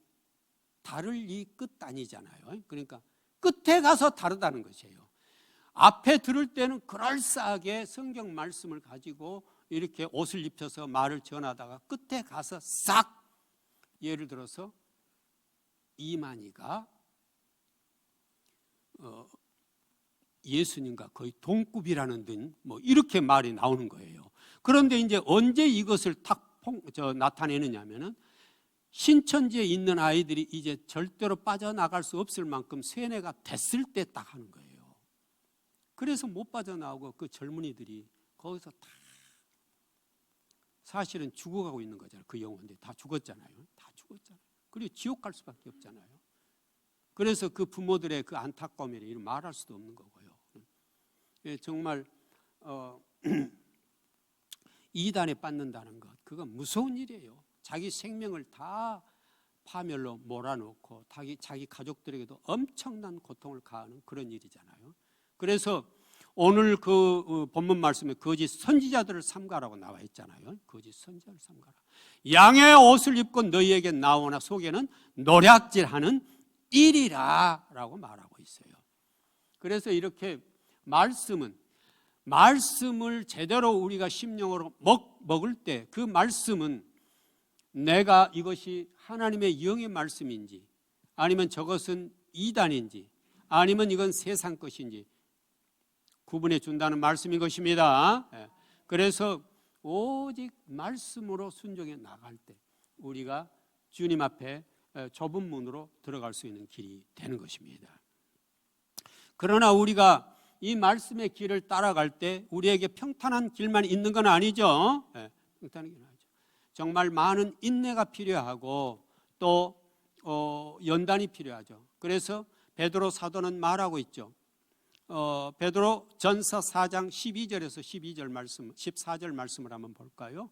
다를 이 끝단이잖아요. 그러니까 끝에 가서 다르다는 것이에요. 앞에 들을 때는 그럴싸하게 성경 말씀을 가지고 이렇게 옷을 입혀서 말을 전하다가 끝에 가서 싹, 예를 들어서 이만희가 예수님과 거의 동급이라는 등 뭐 이렇게 말이 나오는 거예요. 그런데 이제 언제 이것을 탁 나타내느냐면은 신천지에 있는 아이들이 이제 절대로 빠져나갈 수 없을 만큼 세뇌가 됐을 때 딱 하는 거예요. 그래서 못 빠져나오고 그 젊은이들이 거기서 다 사실은 죽어가고 있는 거잖아요. 그 영혼들이 다 죽었잖아요. 그리고 지옥 갈 수밖에 없잖아요. 그래서 그 부모들의 그 안타까움에 이런 말할 수도 없는 거고요. 정말 이단에 빠진다는 것, 그건 무서운 일이에요. 자기 생명을 다 파멸로 몰아넣고 자기 가족들에게도 엄청난 고통을 가하는 그런 일이잖아요. 그래서 오늘 그 본문 말씀에 거짓 선지자들을 삼가라고 나와 있잖아요. 거짓 선지자를 삼가라. 양의 옷을 입고 너희에게 나오나 속에는 노략질하는 일이라 라고 말하고 있어요. 그래서 이렇게 말씀을 제대로 우리가 심령으로 먹을 때 그 말씀은 내가 이것이 하나님의 영의 말씀인지 아니면 저것은 이단인지 아니면 이건 세상 것인지 구분해 준다는 말씀인 것입니다. 그래서 오직 말씀으로 순종해 나갈 때 우리가 주님 앞에 좁은 문으로 들어갈 수 있는 길이 되는 것입니다. 그러나 우리가 이 말씀의 길을 따라갈 때 우리에게 평탄한 길만 있는 건 아니죠. 평탄한 길은 아니죠. 정말 많은 인내가 필요하고 또 연단이 필요하죠. 그래서 베드로 사도는 말하고 있죠. 베드로 전서 4장 12절에서 14절 말씀을 한번 볼까요?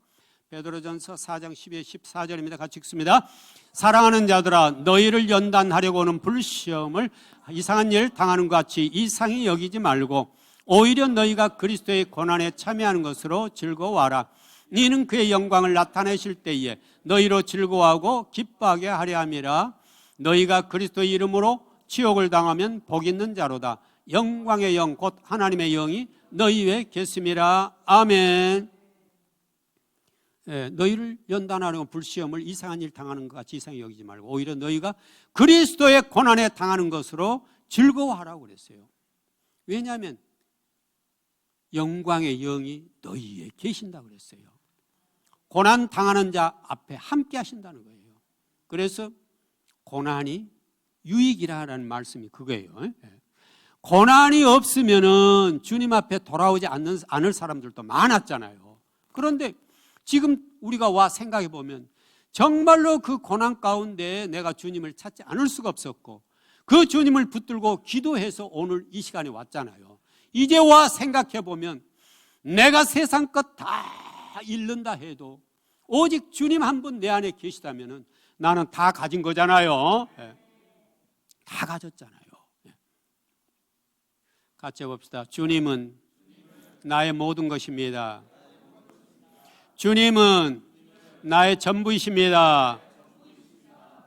베드로 전서 4장 12절 14절입니다. 같이 읽습니다. 사랑하는 자들아, 너희를 연단하려고 하는 불시험을 이상한 일 당하는 것 같이 이상히 여기지 말고 오히려 너희가 그리스도의 고난에 참여하는 것으로 즐거워하라. 너희는 그의 영광을 나타내실 때에 너희로 즐거워하고 기뻐하게 하려 함이라. 너희가 그리스도의 이름으로 치욕을 당하면 복 있는 자로다. 영광의 영 곧 하나님의 영이 너희 위에 계심이라. 아멘. 너희를 연단하려고 불시험을 이상한 일 당하는 것 같이 이상히 여기지 말고 오히려 너희가 그리스도의 고난에 당하는 것으로 즐거워하라고 그랬어요. 왜냐하면 영광의 영이 너희 위에 계신다고 그랬어요. 고난 당하는 자 앞에 함께 하신다는 거예요. 그래서 고난이 유익이라는 말씀이 그거예요. 고난이 없으면은 주님 앞에 돌아오지 않을 사람들도 많았잖아요. 그런데 지금 우리가 와 생각해 보면 정말로 그 고난 가운데 내가 주님을 찾지 않을 수가 없었고 그 주님을 붙들고 기도해서 오늘 이 시간에 왔잖아요. 이제 와 생각해 보면 내가 세상 것 다 잃는다 해도 오직 주님 한 분 내 안에 계시다면 나는 다 가진 거잖아요. 다 가졌잖아요. 같이 해봅시다. 주님은 나의 모든 것입니다. 주님은 나의 전부이십니다.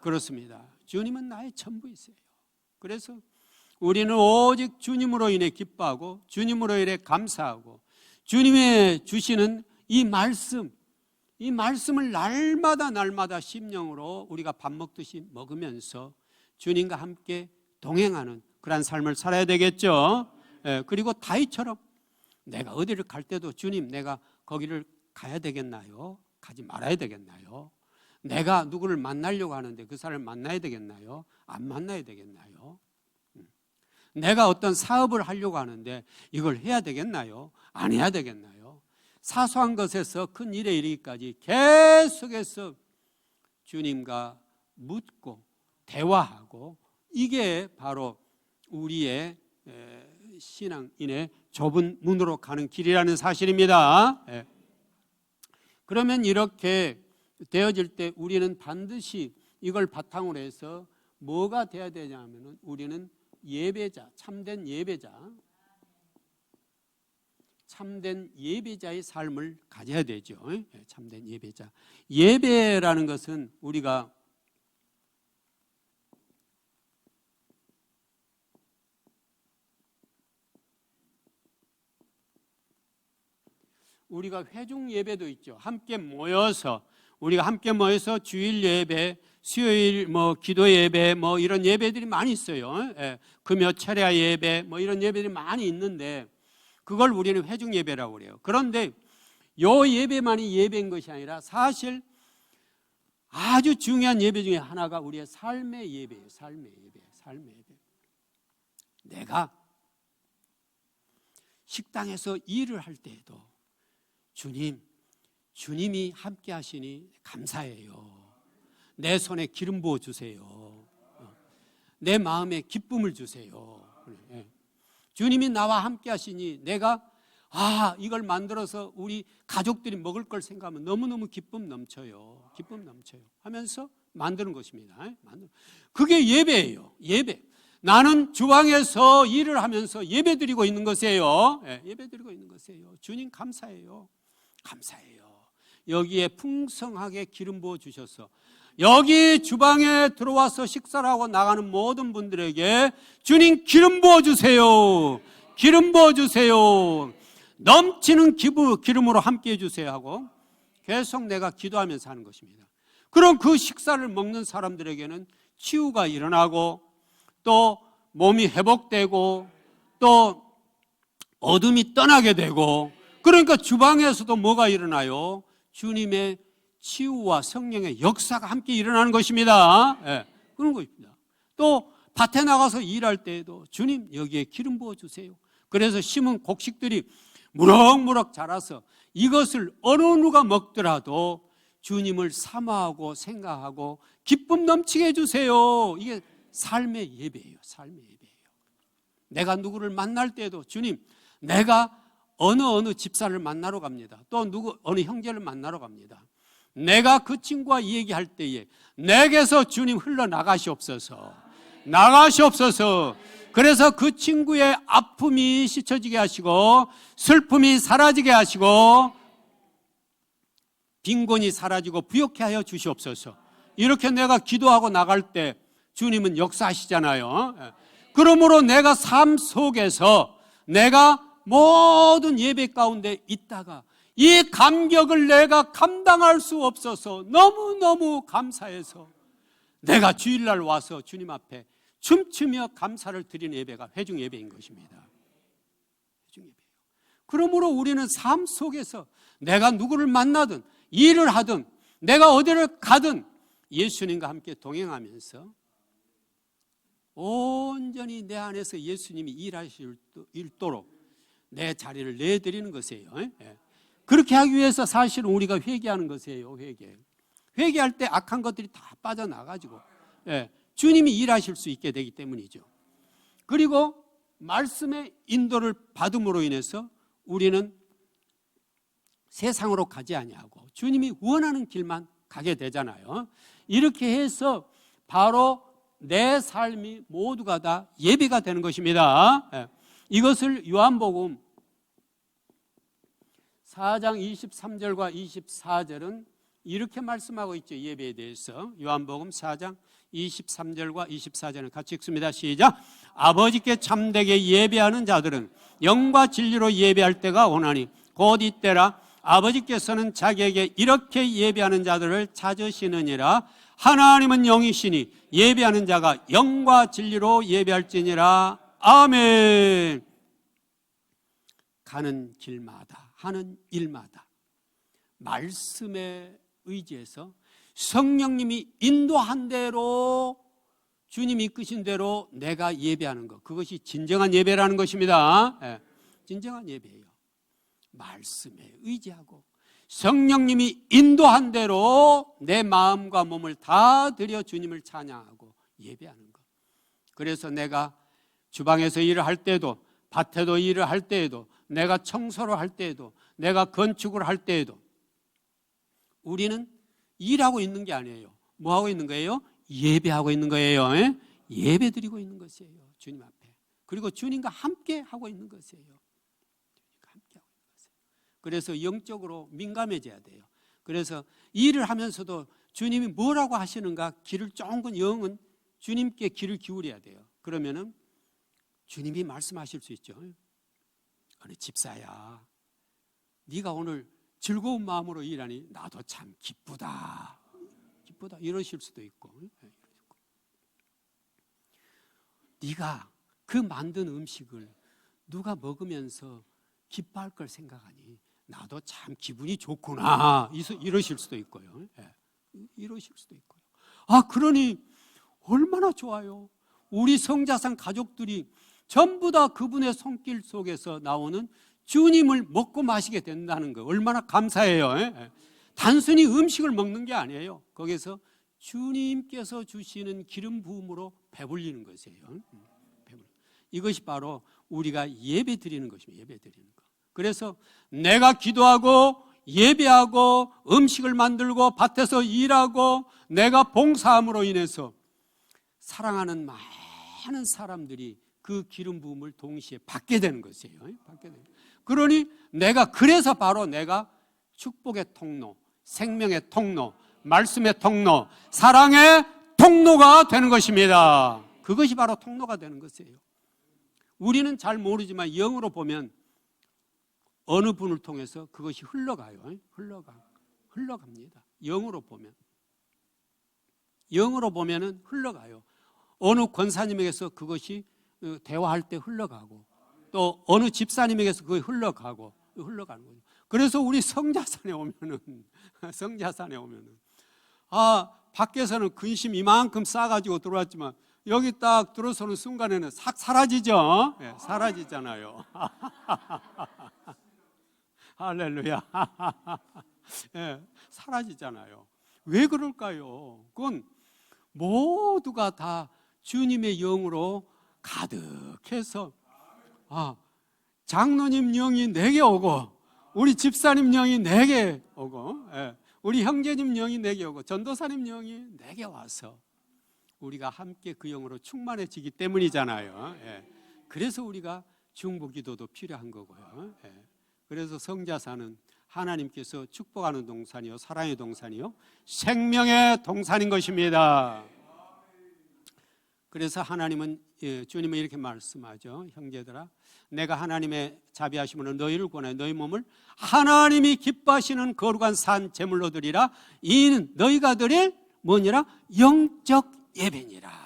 그렇습니다. 주님은 나의 전부이세요. 그래서 우리는 오직 주님으로 인해 기뻐하고 주님으로 인해 감사하고 주님의 주시는 이 말씀을 날마다 심령으로 우리가 밥 먹듯이 먹으면서 주님과 함께 동행하는 그런 삶을 살아야 되겠죠. 그리고 다윗처럼 내가 어디를 갈 때도 주님 내가 거기를 가야 되겠나요? 가지 말아야 되겠나요? 내가 누구를 만나려고 하는데 그 사람을 만나야 되겠나요? 안 만나야 되겠나요? 내가 어떤 사업을 하려고 하는데 이걸 해야 되겠나요? 안 해야 되겠나요? 사소한 것에서 큰 일에 이르기까지 계속해서 주님과 묻고 대화하고 이게 바로 우리의 신앙인의 좁은 문으로 가는 길이라는 사실입니다. 그러면 이렇게 되어질 때 우리는 반드시 이걸 바탕으로 해서 뭐가 돼야 되냐면은 우리는 예배자, 참된 예배자의 삶을 가져야 되죠. 참된 예배자. 예배라는 것은 우리가 회중 예배도 있죠. 우리가 함께 모여서 주일 예배, 수요일 기도 예배 이런 예배들이 많이 있어요. 금요 철야 예배 이런 예배들이 많이 있는데 그걸 우리는 회중 예배라고 그래요. 그런데 요 예배만이 예배인 것이 아니라 사실 아주 중요한 예배 중에 하나가 우리의 삶의 예배예요. 삶의 예배. 내가 식당에서 일을 할 때에도 주님이 함께 하시니 감사해요. 내 손에 기름 부어 주세요. 내 마음에 기쁨을 주세요. 주님이 나와 함께 하시니 내가 이걸 만들어서 우리 가족들이 먹을 걸 생각하면 너무너무 기쁨 넘쳐요 하면서 만드는 것입니다. 그게 예배예요. 예배. 나는 주방에서 일을 하면서 예배드리고 있는 것이에요. 예배드리고 있는 것이에요. 주님 감사해요. 여기에 풍성하게 기름 부어 주셔서 여기 주방에 들어와서 식사를 하고 나가는 모든 분들에게 주님 기름 부어주세요. 넘치는 기름으로 함께해 주세요 하고 계속 내가 기도하면서 하는 것입니다. 그럼 그 식사를 먹는 사람들에게는 치유가 일어나고 또 몸이 회복되고 또 어둠이 떠나게 되고, 그러니까 주방에서도 뭐가 일어나요? 주님의 치유와 성령의 역사가 함께 일어나는 것입니다. 그런 것입니다. 또 밭에 나가서 일할 때에도 주님 여기에 기름 부어주세요. 그래서 심은 곡식들이 무럭무럭 자라서 이것을 어느 누가 먹더라도 주님을 사모하고 생각하고 기쁨 넘치게 해주세요. 이게 삶의 예배예요. 내가 누구를 만날 때에도 주님, 내가 어느 집사를 만나러 갑니다. 또 어느 형제를 만나러 갑니다. 내가 그 친구와 얘기할 때에 내게서 주님 흘러나가시옵소서. 그래서 그 친구의 아픔이 씻어지게 하시고 슬픔이 사라지게 하시고 빈곤이 사라지고 부욕케 하여 주시옵소서. 이렇게 내가 기도하고 나갈 때 주님은 역사하시잖아요. 그러므로 내가 삶 속에서 내가 모든 예배 가운데 있다가 이 감격을 내가 감당할 수 없어서 너무너무 감사해서 내가 주일날 와서 주님 앞에 춤추며 감사를 드리는 예배가 회중 예배인 것입니다. 회중 예배예요. 그러므로 우리는 삶 속에서 내가 누구를 만나든 일을 하든 내가 어디를 가든 예수님과 함께 동행하면서 온전히 내 안에서 예수님이 일하실 일도록 내 자리를 내드리는 것이에요. 그렇게 하기 위해서 사실은 우리가 회개하는 것이에요. 회개할 때 악한 것들이 다 빠져나가지고 주님이 일하실 수 있게 되기 때문이죠. 그리고 말씀의 인도를 받음으로 인해서 우리는 세상으로 가지 아니하고 주님이 원하는 길만 가게 되잖아요. 이렇게 해서 바로 내 삶이 모두가 다 예배가 되는 것입니다. 이것을 요한복음 4장 23절과 24절은 이렇게 말씀하고 있죠. 예배에 대해서 요한복음 4장 23절과 24절은 같이 읽습니다. 시작. 아버지께 참되게 예배하는 자들은 영과 진리로 예배할 때가 오나니 곧 이때라. 아버지께서는 자기에게 이렇게 예배하는 자들을 찾으시느니라. 하나님은 영이시니 예배하는 자가 영과 진리로 예배할지니라. 아멘. 가는 길마다 하는 일마다 말씀에 의지해서 성령님이 인도한 대로 주님이 이끄신 대로 내가 예배하는 것, 그것이 진정한 예배라는 것입니다. 진정한 예배예요. 말씀에 의지하고 성령님이 인도한 대로 내 마음과 몸을 다 드려 주님을 찬양하고 예배하는 것. 그래서 내가 주방에서 일을 할 때도, 밭에도 일을 할 때에도, 내가 청소를 할 때에도, 내가 건축을 할 때에도 우리는 일하고 있는 게 아니에요. 뭐 하고 있는 거예요? 예배하고 있는 거예요. 예? 예배 드리고 있는 것이에요. 주님 앞에. 그리고 주님과 함께 하고 있는 것이에요. 주님과 함께 하고 있는 것이에요. 그래서 영적으로 민감해져야 돼요. 그래서 일을 하면서도 주님이 뭐라고 하시는가 귀를 쫑긋 영은 주님께 귀를 기울여야 돼요. 그러면은 주님이 말씀하실 수 있죠. 어느 집사야, 네가 오늘 즐거운 마음으로 일하니 나도 참 기쁘다. 기쁘다. 이러실 수도 있고. 네가 그 만든 음식을 누가 먹으면서 기뻐할 걸 생각하니 나도 참 기분이 좋구나. 이러실 수도 있고요. 이러실 수도 있고요. 아, 그러니 얼마나 좋아요. 우리 성자산 가족들이 전부 다 그분의 손길 속에서 나오는 주님을 먹고 마시게 된다는 거 얼마나 감사해요. 단순히 음식을 먹는 게 아니에요. 거기서 주님께서 주시는 기름 부음으로 배불리는 것이에요. 이것이 바로 우리가 예배 드리는 것입니다. 예배 드리는 것. 그래서 내가 기도하고 예배하고 음식을 만들고 밭에서 일하고 내가 봉사함으로 인해서 사랑하는 많은 사람들이 그 기름 부음을 동시에 받게 되는 것이에요. 받게 되는. 그러니 그래서 바로 내가 축복의 통로, 생명의 통로, 말씀의 통로, 사랑의 통로가 되는 것입니다. 그것이 바로 통로가 되는 것이에요. 우리는 잘 모르지만 영으로 보면 어느 분을 통해서 그것이 흘러가요. 흘러갑니다. 영으로 보면은 흘러가요. 어느 권사님에게서 그것이 대화할 때 흘러가고 또 어느 집사님에게서 그것이 흘러가는 거죠. 그래서 우리 성자산에 오면은 밖에서는 근심 이만큼 싸가지고 들어왔지만 여기 딱 들어서는 순간에는 싹 사라지죠. 사라지잖아요. 할렐루야. 사라지잖아요. 왜 그럴까요? 그건 모두가 다 주님의 영으로 가득해서 장로님 영이 내게 오고 우리 집사님 영이 내게 오고 우리 형제님 영이 내게 오고 전도사님 영이 내게 와서 우리가 함께 그 영으로 충만해지기 때문이잖아요. 그래서 우리가 중보기도도 필요한 거고요. 그래서 성자산은 하나님께서 축복하는 동산이요, 사랑의 동산이요, 생명의 동산인 것입니다. 그래서 하나님은 주님은 이렇게 말씀하죠. 형제들아, 내가 하나님의 자비하심으로 너희를 권하여 너희 몸을 하나님이 기뻐하시는 거룩한 산 제물로 드리라. 이는 너희가 드릴 뭐니라? 영적 예배니라.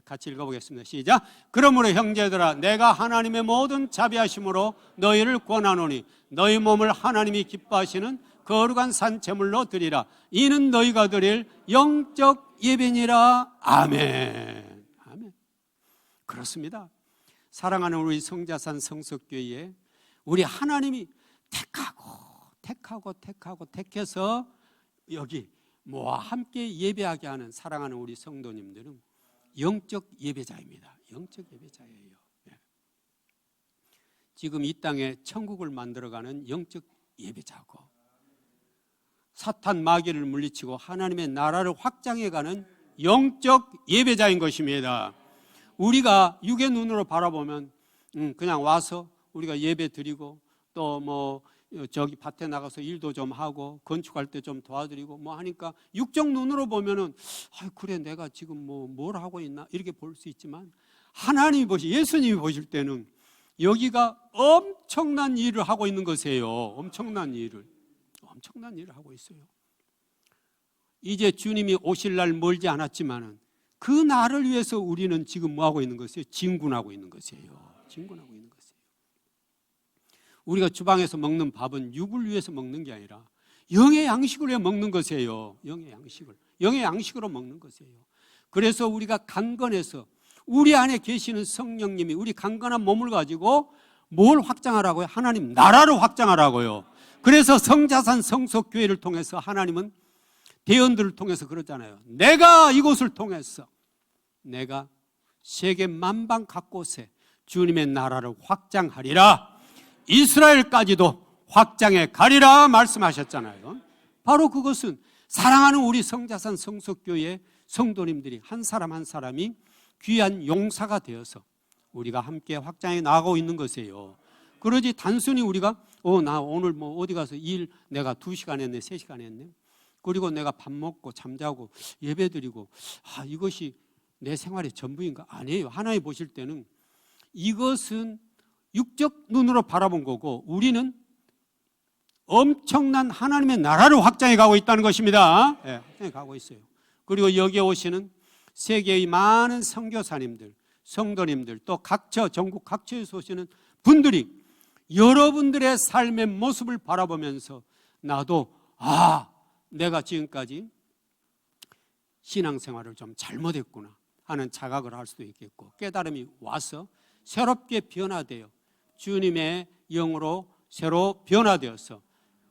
같이 읽어보겠습니다. 시작. 그러므로 형제들아, 내가 하나님의 모든 자비하심으로 너희를 권하노니 너희 몸을 하나님이 기뻐하시는 거룩한 산 제물로 드리라. 이는 너희가 드릴 영적 예배니라. 아멘. 아멘. 그렇습니다. 사랑하는 우리 성자산 성석교회에 우리 하나님이 택해서 여기 모아 함께 예배하게 하는 사랑하는 우리 성도님들은 영적 예배자입니다. 영적 예배자예요. 지금 이 땅에 천국을 만들어가는 영적 예배자고 사탄 마귀를 물리치고 하나님의 나라를 확장해가는 영적 예배자인 것입니다. 우리가 육의 눈으로 바라보면 그냥 와서 우리가 예배 드리고 또 저기 밭에 나가서 일도 좀 하고 건축할 때 좀 도와드리고 하니까 육적 눈으로 보면은 그래 내가 지금 뭘 하고 있나 이렇게 볼 수 있지만 하나님이 예수님이 보실 때는 여기가 엄청난 일을 하고 있는 것이에요. 엄청난 일을 하고 있어요. 이제 주님이 오실 날 멀지 않았지만은 그 날을 위해서 우리는 지금 뭐 하고 있는 것이에요? 진군하고 있는 것이에요. 진군하고 있는 것이에요. 우리가 주방에서 먹는 밥은 육을 위해서 먹는 게 아니라 영의 양식을 위해 먹는 것이에요. 영의 양식으로 먹는 것이에요. 그래서 우리가 강건해서 우리 안에 계시는 성령님이 우리 강건한 몸을 가지고 뭘 확장하라고요? 하나님 나라를 확장하라고요. 그래서 성자산 성석교회를 통해서 하나님은 대원들을 통해서 그러잖아요. 내가 이곳을 통해서 내가 세계 만방 각곳에 주님의 나라를 확장하리라. 이스라엘까지도 확장해 가리라 말씀하셨잖아요. 바로 그것은 사랑하는 우리 성자산 성석교회의 성도님들이 한 사람 한 사람이 귀한 용사가 되어서 우리가 함께 확장해 나가고 있는 것이에요. 그러지 단순히 우리가 나 오늘 뭐 어디 가서 일 내가 2시간 했네 3시간 했네, 그리고 내가 밥 먹고 잠자고 예배드리고 이것이 내 생활의 전부인가? 아니에요. 하나님 보실 때는 이것은 육적 눈으로 바라본 거고, 우리는 엄청난 하나님의 나라를 확장해 가고 있다는 것입니다. 확장해 가고 있어요. 그리고 여기에 오시는 세계의 많은 선교사님들, 성도님들, 또 전국 각처에서 오시는 분들이 여러분들의 삶의 모습을 바라보면서 나도 내가 지금까지 신앙생활을 좀 잘못했구나 하는 자각을 할 수도 있겠고, 깨달음이 와서 새롭게 변화되어 주님의 영으로 새로 변화되어서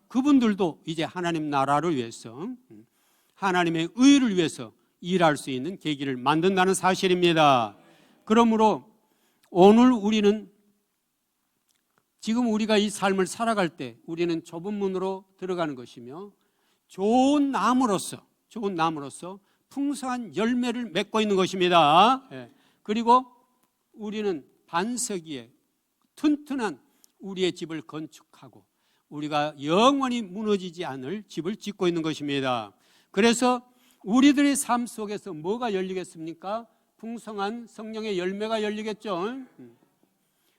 그분들도 이제 하나님 나라를 위해서, 하나님의 의를 위해서 일할 수 있는 계기를 만든다는 사실입니다. 그러므로 오늘 우리는 지금 우리가 이 삶을 살아갈 때 우리는 좁은 문으로 들어가는 것이며 좋은 나무로서 풍성한 열매를 맺고 있는 것입니다. 그리고 우리는 반석 위에 튼튼한 우리의 집을 건축하고 우리가 영원히 무너지지 않을 집을 짓고 있는 것입니다. 그래서 우리들의 삶 속에서 뭐가 열리겠습니까? 풍성한 성령의 열매가 열리겠죠.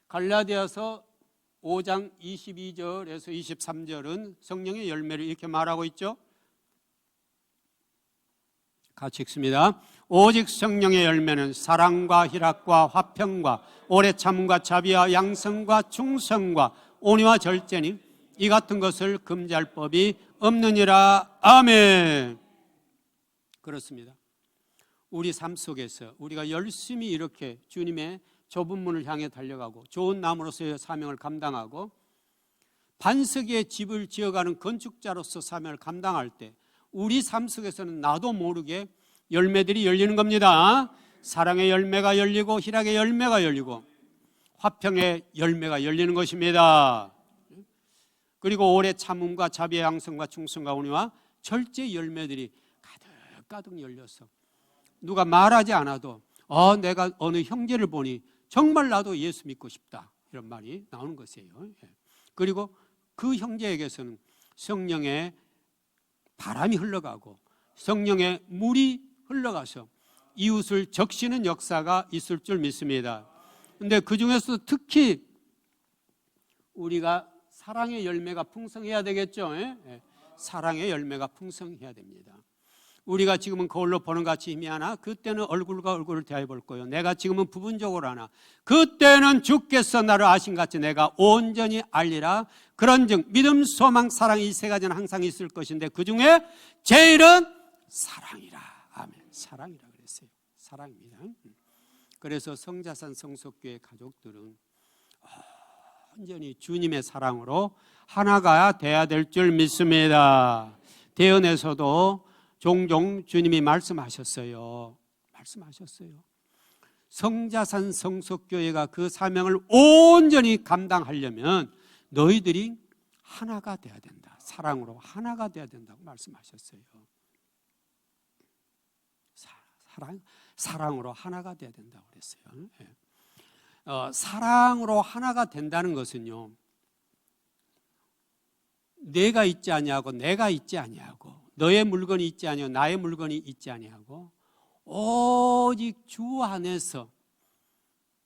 갈라디아서 5장 22절에서 23절은 성령의 열매를 이렇게 말하고 있죠. 같이 읽습니다. 오직 성령의 열매는 사랑과 희락과 화평과 오래 참음과 자비와 양성과 충성과 온유와 절제니 이 같은 것을 금지할 법이 없느니라. 아멘. 그렇습니다. 우리 삶 속에서 우리가 열심히 이렇게 주님의 좁은 문을 향해 달려가고 좋은 나무로서의 사명을 감당하고 반석 위에 집을 지어가는 건축자로서 사명을 감당할 때 우리 삶 속에서는 나도 모르게 열매들이 열리는 겁니다. 사랑의 열매가 열리고 희락의 열매가 열리고 화평의 열매가 열리는 것입니다. 그리고 오래 참음과 자비의 양성과 충성과 온유와 절제 열매들이 가득 열려서 누가 말하지 않아도 내가 어느 형제를 보니 정말 나도 예수 믿고 싶다 이런 말이 나오는 것이에요. 그리고 그 형제에게서는 성령의 바람이 흘러가고 성령의 물이 흘러가서 이웃을 적시는 역사가 있을 줄 믿습니다. 그런데 그 중에서 특히 우리가 사랑의 열매가 풍성해야 되겠죠. 사랑의 열매가 풍성해야 됩니다. 우리가 지금은 거울로 보는 같이 힘이 하나 그때는 얼굴과 얼굴을 대하여 볼 거예요. 내가 지금은 부분적으로 하나 그때는 주께서 나를 아신 같이 내가 온전히 알리라. 그런즉 믿음, 소망, 사랑 이 세 가지는 항상 있을 것인데 그 중에 제일은 사랑이라. 아멘. 사랑이라 그랬어요. 사랑입니다. 그래서 성자산 성속교회 가족들은 온전히 주님의 사랑으로 하나가 돼야 될 줄 믿습니다. 대언에서도 종종 주님이 말씀하셨어요. 성자산 성속교회가 그 사명을 온전히 감당하려면 너희들이 하나가 돼야 된다. 사랑으로 하나가 돼야 된다고 말씀하셨어요. 사랑으로 하나가 돼야 된다고 그랬어요. 사랑으로 하나가 된다는 것은요, 내가 있지 아니하고 내가 있지 아니하고 너의 물건이 있지 아니하고 나의 물건이 있지 아니하고 오직 주 안에서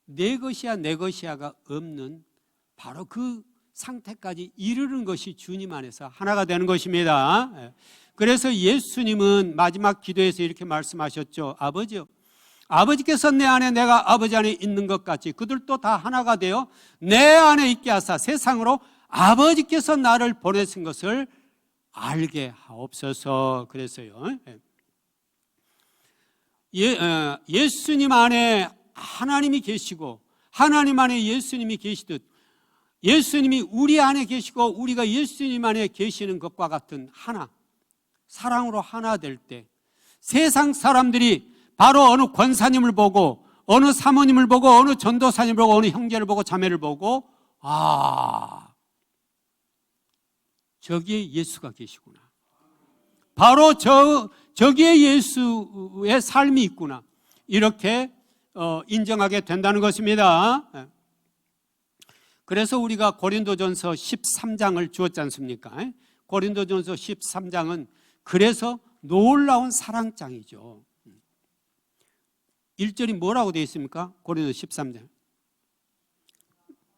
내 것이야 내 것이야가 없는 바로 그 상태까지 이르는 것이 주님 안에서 하나가 되는 것입니다. 그래서 예수님은 마지막 기도에서 이렇게 말씀하셨죠. 아버지요, 아버지께서 내 안에 내가 아버지 안에 있는 것 같이 그들도 다 하나가 되어 내 안에 있게 하사 세상으로 아버지께서 나를 보내신 것을 알게 하옵소서 그랬어요. 예수님 안에 하나님이 계시고 하나님 안에 예수님이 계시듯 예수님이 우리 안에 계시고 우리가 예수님 안에 계시는 것과 같은 하나, 사랑으로 하나 될 때 세상 사람들이 바로 어느 권사님을 보고 어느 사모님을 보고 어느 전도사님을 보고 어느 형제를 보고 자매를 보고 저기에 예수가 계시구나. 바로 저 저기에 예수의 삶이 있구나, 이렇게 인정하게 된다는 것입니다. 그래서 우리가 고린도전서 13장을 주었지 않습니까? 고린도전서 13장은 그래서 놀라운 사랑장이죠. 1절이 뭐라고 되어 있습니까? 고린도 13장.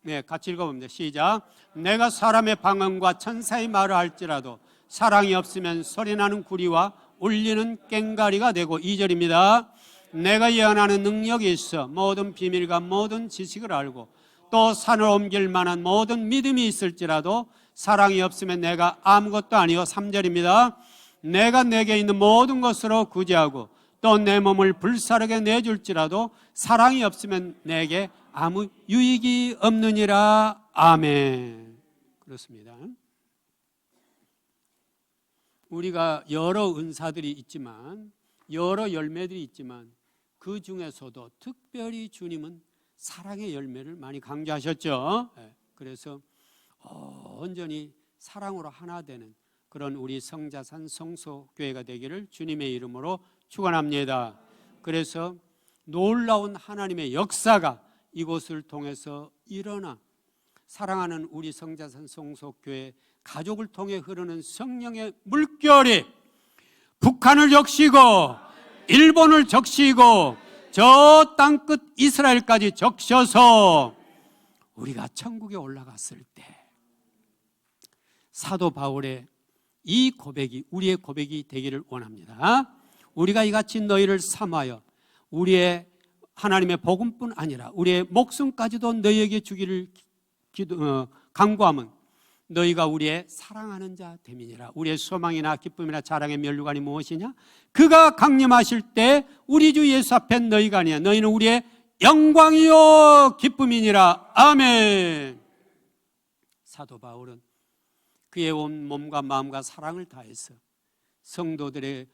네, 같이 읽어봅니다. 시작. 내가 사람의 방언과 천사의 말을 할지라도 사랑이 없으면 소리나는 구리와 울리는 꽹가리가 되고, 2절입니다. 내가 예언하는 능력이 있어 모든 비밀과 모든 지식을 알고 또 산을 옮길 만한 모든 믿음이 있을지라도 사랑이 없으면 내가 아무것도 아니요. 3절입니다. 내가 내게 있는 모든 것으로 구제하고 또 내 몸을 불사르게 내줄지라도 사랑이 없으면 내게 아무 유익이 없느니라. 아멘. 그렇습니다. 우리가 여러 은사들이 있지만, 여러 열매들이 있지만, 그 중에서도 특별히 주님은 사랑의 열매를 많이 강조하셨죠. 그래서 온전히 사랑으로 하나 되는 그런 우리 성자산 성소교회가 되기를 주님의 이름으로 축원합니다. 그래서 놀라운 하나님의 역사가 이곳을 통해서 일어나 사랑하는 우리 성자산 성소교회 가족을 통해 흐르는 성령의 물결이 북한을 적시고 일본을 적시고 저 땅끝 이스라엘까지 적셔서 우리가 천국에 올라갔을 때 사도 바울의 이 고백이 우리의 고백이 되기를 원합니다. 우리가 이같이 너희를 삼하여 우리의 하나님의 복음뿐 아니라 우리의 목숨까지도 너희에게 주기를 간구함은 너희가 우리의 사랑하는 자 됨이니라. 우리의 소망이나 기쁨이나 자랑의 면류관이 무엇이냐? 그가 강림하실 때 우리 주 예수 앞에 너희가 아니야. 너희는 우리의 영광이요 기쁨이니라. 아멘. 사도 바울은 그의 온 몸과 마음과 사랑을 다해서 성도들의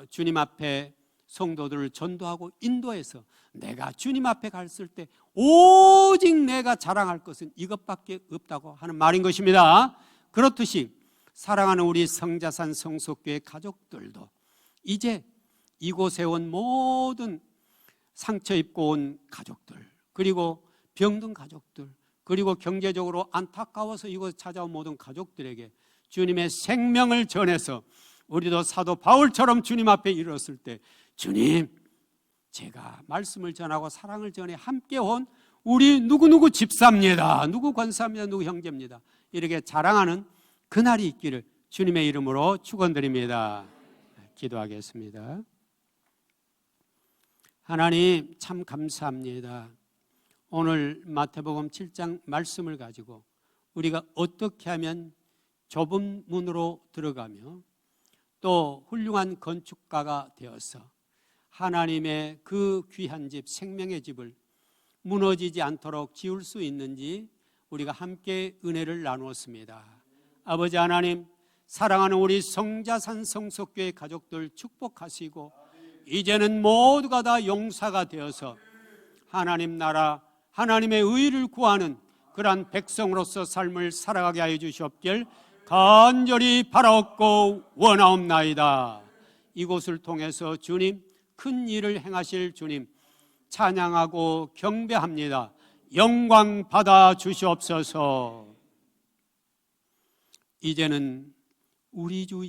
주님 앞에 성도들을 전도하고 인도해서 내가 주님 앞에 갔을 때 오직 내가 자랑할 것은 이것밖에 없다고 하는 말인 것입니다. 그렇듯이 사랑하는 우리 성자산 성소교회 가족들도 이제 이곳에 온 모든 상처 입고 온 가족들, 그리고 병든 가족들, 그리고 경제적으로 안타까워서 이곳에 찾아온 모든 가족들에게 주님의 생명을 전해서 우리도 사도 바울처럼 주님 앞에 이르렀을 때 주님, 제가 말씀을 전하고 사랑을 전해 함께 온 우리 누구누구 집사입니다, 누구 권사입니다, 누구 형제입니다, 이렇게 자랑하는 그날이 있기를 주님의 이름으로 축원드립니다. 기도하겠습니다. 하나님 참 감사합니다. 오늘 마태복음 7장 말씀을 가지고 우리가 어떻게 하면 좁은 문으로 들어가며 또 훌륭한 건축가가 되어서 하나님의 그 귀한 집, 생명의 집을 무너지지 않도록 지을 수 있는지 우리가 함께 은혜를 나누었습니다. 아버지 하나님, 사랑하는 우리 성자산 성소교회 가족들 축복하시고 이제는 모두가 다 용사가 되어서 하나님 나라, 하나님의 의를 구하는 그러한 백성으로서 삶을 살아가게 하여 주시옵길 간절히 바라옵고 원하옵나이다. 이곳을 통해서 주님, 큰 일을 행하실 주님 찬양하고 경배합니다. 영광 받아 주시옵소서. 이제는 우리 주